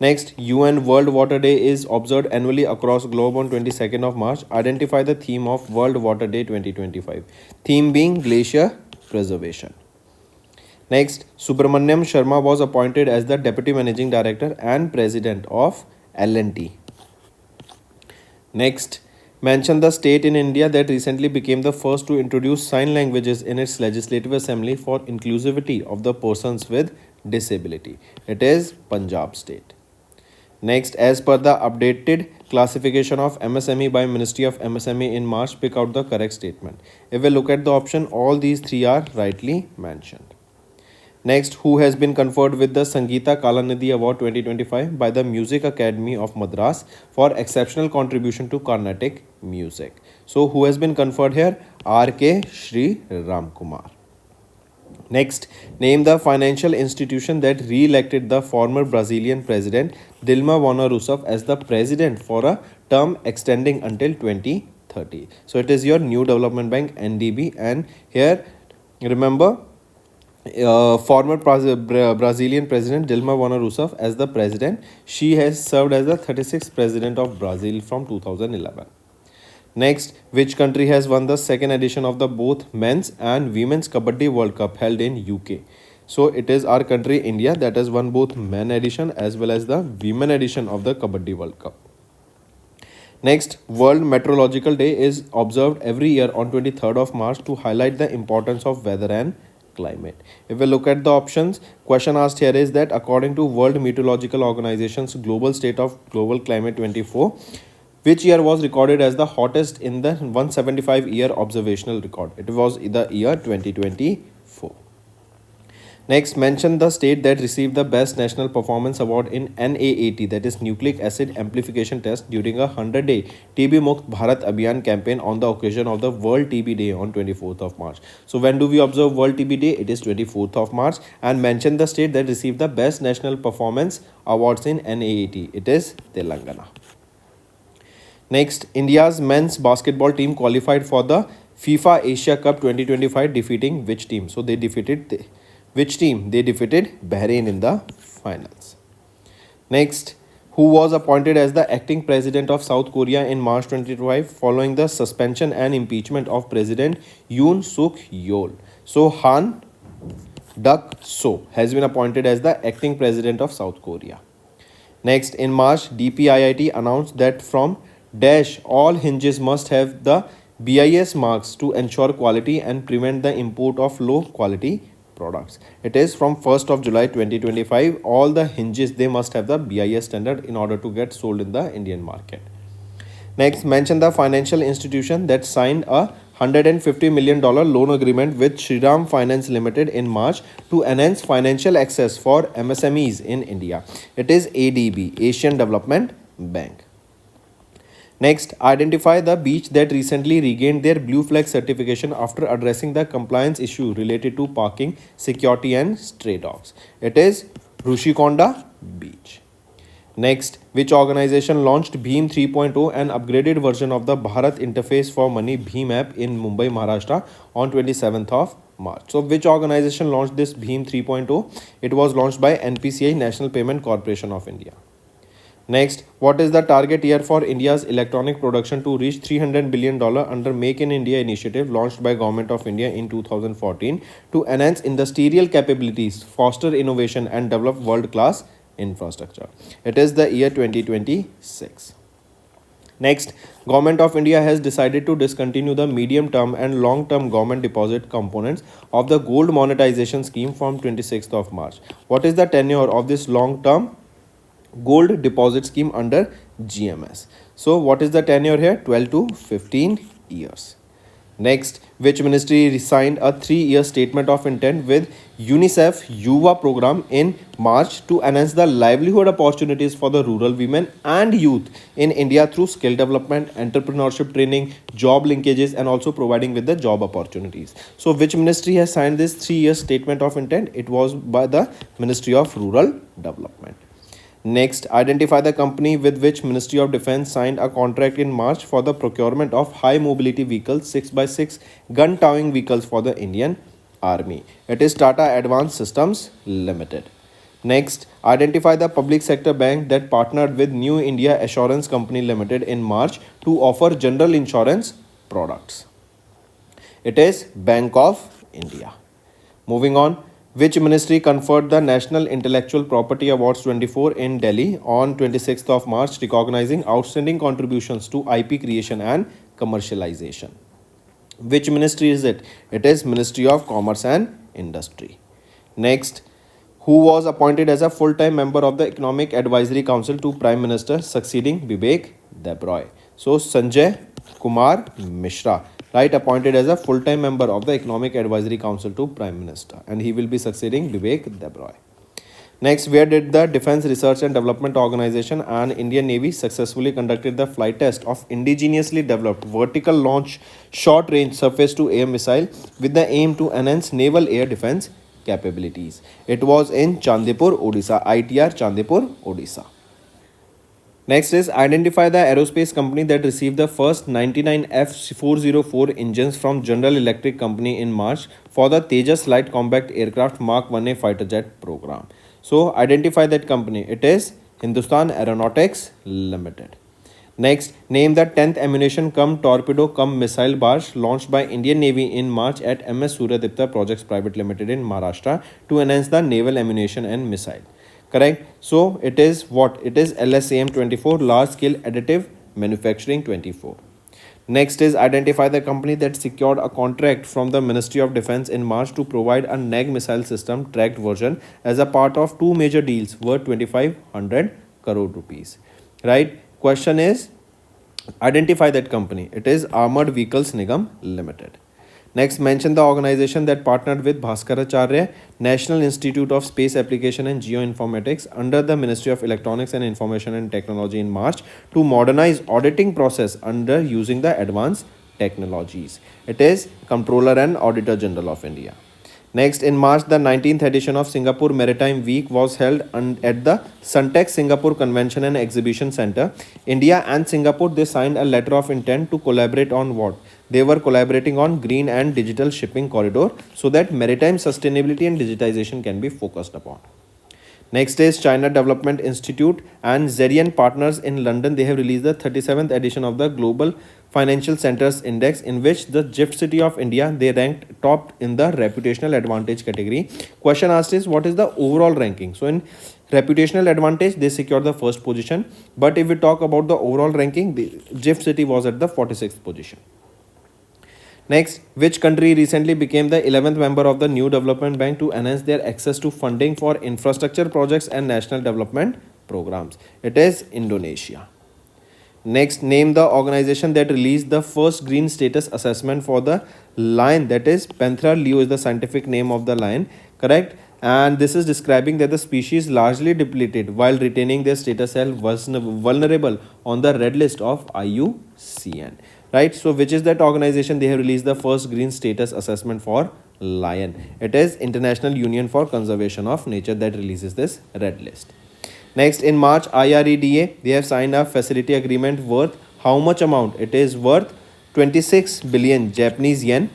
Next, UN World Water Day is observed annually across globe on 22nd of March. Identify the theme of World Water Day 2025. Theme being glacier preservation. Next, Subramaniam Sharma was appointed as the Deputy Managing Director and President of L&T. Next, mention the state in India that recently became the first to introduce sign languages in its legislative assembly for inclusivity of the persons with disability. It is Punjab state. Next, as per the updated classification of MSME by Ministry of MSME in March, pick out the correct statement. If we look at the option, all these three are rightly mentioned. Next, who has been conferred with the Sangeeta Kalanidhi Award 2025 by the Music Academy of Madras for exceptional contribution to Carnatic music? So, who has been conferred here? R.K. Sri Ramkumar. Next, name the financial institution that re-elected the former Brazilian president Dilma Rousseff as the president for a term extending until 2030. So, it is your New Development Bank NDB, and here remember former Brazilian president Dilma Rousseff as the president. She has served as the 36th president of Brazil from 2011. Next, which country has won the second edition of the both men's and women's Kabaddi World Cup held in UK? So it is our country India that has won both men edition as well as the women edition of the Kabaddi World Cup. Next, World Meteorological Day is observed every year on 23rd of March to highlight the importance of weather and climate. If we look at the options, question asked here is that according to World Meteorological Organization's Global State of Global Climate 24, which year was recorded as the hottest in the 175-year observational record? It was the year 2024. Next, mention the state that received the Best National Performance Award in NAAT, that is Nucleic Acid Amplification Test, during a 100-day TB Mukt Bharat Abhiyan campaign on the occasion of the World TB Day on 24th of March. So when do we observe World TB Day? It is 24th of March. And mention the state that received the Best National Performance Awards in NAAT. It is Telangana. Next, India's men's basketball team qualified for the FIFA Asia Cup 2025, defeating which team? So they defeated which team? They defeated Bahrain in the finals. Next, who was appointed as the acting president of South Korea in March 2025 following the suspension and impeachment of President Yoon Suk Yeol? So Han Duck-so has been appointed as the acting president of South Korea. Next, in March, DPIIT announced that from dash all hinges must have the BIS marks to ensure quality and prevent the import of low quality products. It is from 1st of July 2025, all the hinges, they must have the BIS standard in order to get sold in the Indian market. Next, mention the financial institution that signed a $150 million loan agreement with Shriram Finance Limited in March to enhance financial access for MSMEs in India. It is ADB, Asian Development Bank. Next, identify the beach that recently regained their blue flag certification after addressing the compliance issue related to parking, security and stray dogs. It is Rushikonda Beach. Next, which organization launched Bheem 3.0, an upgraded version of the Bharat Interface for Money Bheem app in Mumbai, Maharashtra on 27th of March. So, which organization launched this Bheem 3.0? It was launched by NPCI, National Payment Corporation of India. Next, what is the target year for India's electronic production to reach $300 billion under Make in India initiative launched by Government of India in 2014 to enhance industrial capabilities, foster innovation and develop world-class infrastructure? It is the year 2026. Next, Government of India has decided to discontinue the medium-term and long-term government deposit components of the gold monetization scheme from 26th of March. What is the tenure of this long-term gold deposit scheme under GMS? So what is the tenure here? 12 to 15 years. Next, which ministry signed a 3-year statement of intent with UNICEF Yuva program in March to enhance the livelihood opportunities for the rural women and youth in India through skill development, entrepreneurship training, job linkages and also providing with the job opportunities? So which ministry has signed this 3-year statement of intent? It was by the Ministry of Rural Development. Next, identify the company with which Ministry of Defence signed a contract in March for the procurement of high mobility vehicles 6x6 gun towing vehicles for the Indian Army. It is Tata Advanced Systems Limited. Next, identify the public sector bank that partnered with New India Assurance Company Limited in March to offer general insurance products. It is Bank of India. Moving on, which ministry conferred the National Intellectual Property Awards 24 in Delhi on 26th of March, recognizing outstanding contributions to IP creation and commercialization? Which ministry is it? It is Ministry of Commerce and Industry. Next, who was appointed as a full-time member of the Economic Advisory Council to Prime Minister, succeeding Vivek Debroy? So Sanjay Kumar Mishra, right, appointed as a full-time member of the Economic Advisory Council to Prime Minister, and he will be succeeding Vivek Debroy. Next, where did the Defence Research and Development Organization and Indian Navy successfully conducted the flight test of indigenously developed vertical launch short-range surface-to-air missile with the aim to enhance naval air defence capabilities? It was in Chandipur, Odisha, ITR Chandipur, Odisha. Next is identify the aerospace company that received the first 99 F404 engines from General Electric Company in March for the Tejas Light Combat Aircraft Mark 1A fighter jet program. So identify that company. It is Hindustan Aeronautics Limited. Next, name the 10th ammunition cum torpedo cum missile barge launched by Indian Navy in March at MS Suryadipta Projects Private Limited in Maharashtra to enhance the naval ammunition and missile. Correct. So it is what? It is LSAM 24, large scale additive manufacturing 24. Next is identify the company that secured a contract from the Ministry of Defence in March to provide a NAG missile system tracked version as a part of two major deals worth 2500 crore rupees. Right. Question is identify that company. It is Armored Vehicles Nigam Limited. Next, mention the organization that partnered with Bhaskaracharya National Institute of Space Application and Geoinformatics under the Ministry of Electronics and Information and Technology in March to modernize auditing process under using the advanced technologies. It is Comptroller and Auditor General of India. Next, in March, the 19th edition of Singapore Maritime Week was held at the Suntex Singapore Convention and Exhibition Center. India and Singapore, they signed a letter of intent to collaborate on what? They were collaborating on green and digital shipping corridor so that maritime sustainability and digitization can be focused upon. Next is China Development Institute and Zerian Partners in London. They have released the 37th edition of the Global Financial Centers Index, in which the GIFT City of India, they ranked top in the reputational advantage category. Question asked is, what is the overall ranking? So in reputational advantage, they secured the first position. But if we talk about the overall ranking, the GIFT City was at the 46th position. Next, which country recently became the 11th member of the New Development Bank to enhance their access to funding for infrastructure projects and national development programs? It is Indonesia. Next, name the organization that released the first green status assessment for the lion, that is Panthera leo is the scientific name of the lion, correct? And this is describing that the species largely depleted while retaining their status as vulnerable on the red list of IUCN. Right, so which is that organization? They have released the first green status assessment for lion. It is International Union for Conservation of Nature that releases this red list. Next, in March, IREDA, they have signed a facility agreement worth how much amount? It is worth 26 billion Japanese yen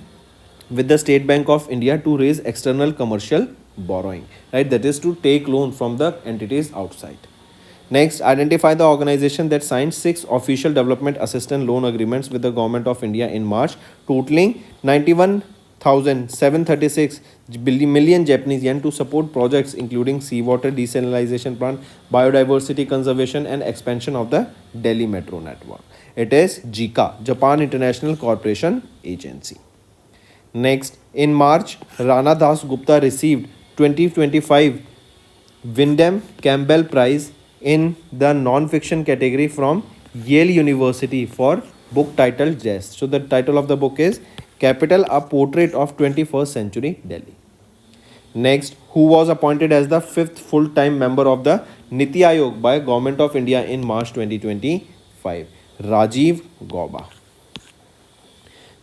with the State Bank of India to raise external commercial borrowing, right? That is to take loan from the entities outside. Next, identify the organization that signed 6 official development assistance loan agreements with the Government of India in March, totaling 91,736 million Japanese yen to support projects including seawater desalination plant, biodiversity conservation and expansion of the Delhi Metro network. It is JICA, Japan International Corporation Agency. Next, in March, Rana Das Gupta received 2025 Wyndham Campbell Prize in the non-fiction category from Yale University for book titled Jest. So the title of the book is Capital, a Portrait of 21st Century Delhi. Next, who was appointed as the 5th full-time member of the Niti Aayog by Government of India in March 2025? Rajiv Gauba.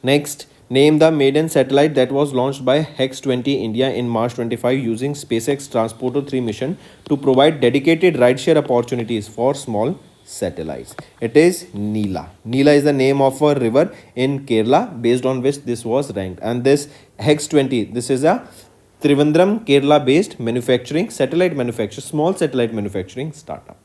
Next, name the maiden satellite that was launched by Hex 20 India in March 25 using SpaceX Transporter 3 mission to provide dedicated rideshare opportunities for small satellites. It is Neela. Neela is the name of a river in Kerala based on which this was ranked. And this Hex 20, this is a Trivandrum, Kerala based small satellite manufacturing startup.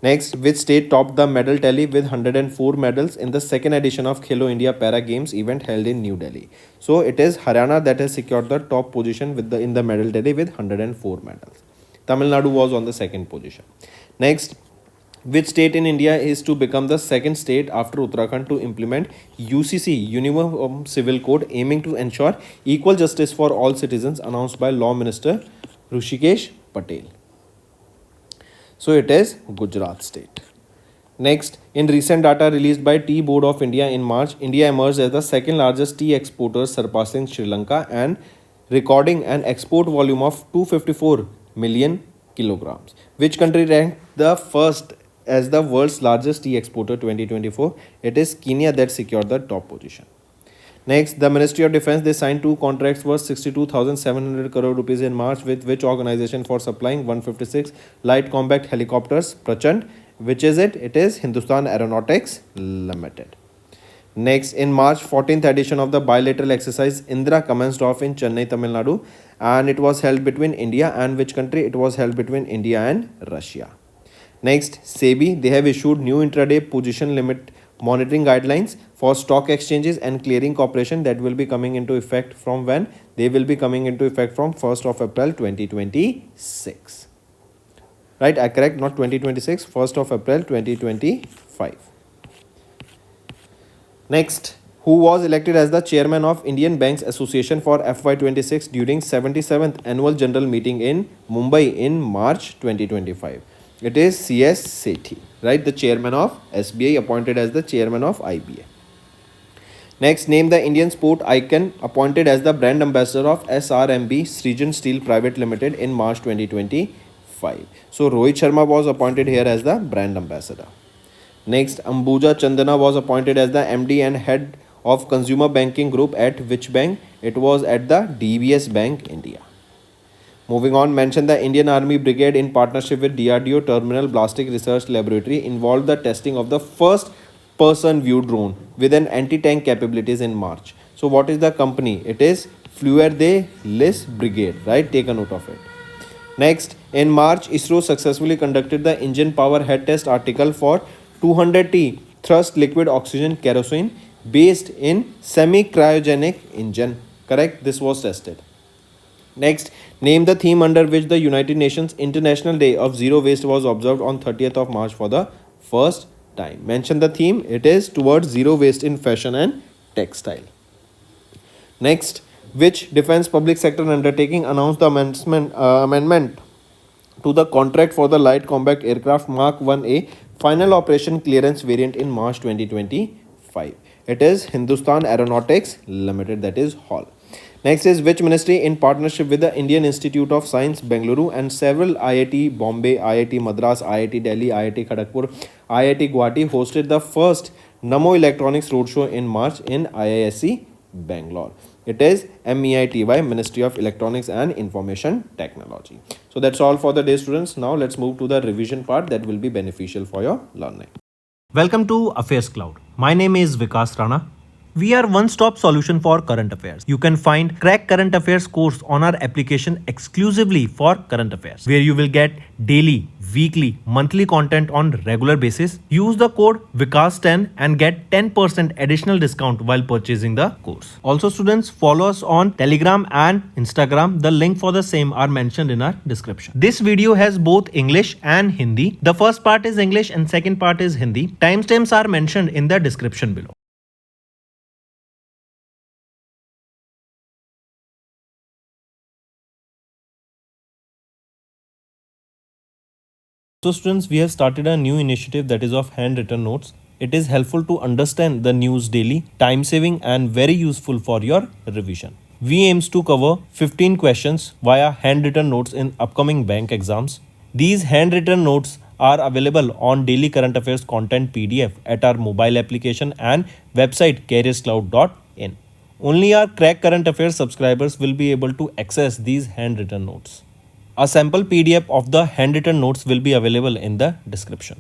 Next, which state topped the medal tally with 104 medals in the second edition of Khelo India Para Games event held in New Delhi? So it is Haryana that has secured the top position in the medal tally with 104 medals. Tamil Nadu was on the second position. Next, which state in India is to become the second state after Uttarakhand to implement UCC, Uniform Civil Code, aiming to ensure equal justice for all citizens, announced by Law Minister Rishikesh Patel? So it is Gujarat state. Next, in recent data released by Tea Board of India in March, India emerged as the second largest tea exporter, surpassing Sri Lanka and recording an export volume of 254 million kilograms. Which country ranked the first as the world's largest tea exporter 2024? It is Kenya that secured the top position. Next, the Ministry of Defence, they signed 2 contracts worth 62,700 crore rupees in March with which organization for supplying 156 light combat helicopters? Prachand. Which is it? It is Hindustan Aeronautics Limited. Next, in March, 14th edition of the bilateral exercise Indra commenced off in Chennai, Tamil Nadu, and it was held between India and which country? It was held between India and Russia. Next, SEBI, they have issued new intraday position limit monitoring guidelines for stock exchanges and clearing corporation that will be coming into effect from when? They will be coming into effect from 1st of April 2026. Right, I correct, not 2026, 1st of April 2025. Next, who was elected as the chairman of Indian Banks Association for FY26 during 77th annual general meeting in Mumbai in March 2025? It is CS Sethi, right? The chairman of SBI appointed as the chairman of IBA. Next, name the Indian sport icon appointed as the brand ambassador of SRMB Srijan Steel Private Limited in March 2025. So Rohit Sharma was appointed here as the brand ambassador. Next, Ambuja Chandana was appointed as the MD and head of consumer banking group at which bank? It was at the DBS Bank India. Moving on, mention the Indian Army Brigade in partnership with DRDO Terminal Ballistic Research Laboratory involved the testing of the first person view drone with an anti-tank capabilities in March. So what is the company? It is Fleur de Lis Brigade, right? Take a note of it. Next, in March, ISRO successfully conducted the engine power head test article for 200T thrust liquid oxygen kerosene based in semi-cryogenic engine. Correct? This was tested. Next, name the theme under which the United Nations International Day of Zero Waste was observed on 30th of March for the first time. Mention the theme. It is towards zero waste in fashion and textile. Next, which defense public sector undertaking announced the amendment to the contract for the light combat aircraft Mark 1A final operation clearance variant in March 2025. It is Hindustan Aeronautics Limited, that is HAL. Next is which ministry in partnership with the Indian Institute of Science Bengaluru and several IIT Bombay, IIT Madras, IIT Delhi, IIT Kharagpur, IIT Guwahati hosted the first Namo Electronics Roadshow in March in IISc Bangalore. It is MEITY, Ministry of Electronics and Information Technology. So that's all for the day, students. Now let's move to the revision part that will be beneficial for your learning. Welcome to AffairsCloud. My name is Vikas Rana. We are one-stop solution for current affairs. You can find Crack Current Affairs course on our application exclusively for current affairs, where you will get daily, weekly, monthly content on regular basis. Use the code Vikas10 and get 10% additional discount while purchasing the course. Also, students, follow us on Telegram and Instagram. The link for the same are mentioned in our description. This video has both English and Hindi. The first part is English and second part is Hindi. Timestamps are mentioned in the description below. So students, we have started a new initiative that is of handwritten notes. It is helpful to understand the news daily, time saving and very useful for your revision. We aims to cover 15 questions via handwritten notes in upcoming bank exams. These handwritten notes are available on daily current affairs content PDF at our mobile application and website careerscloud.in. Only our Crack Current Affairs subscribers will be able to access these handwritten notes. A sample PDF of the handwritten notes will be available in the description.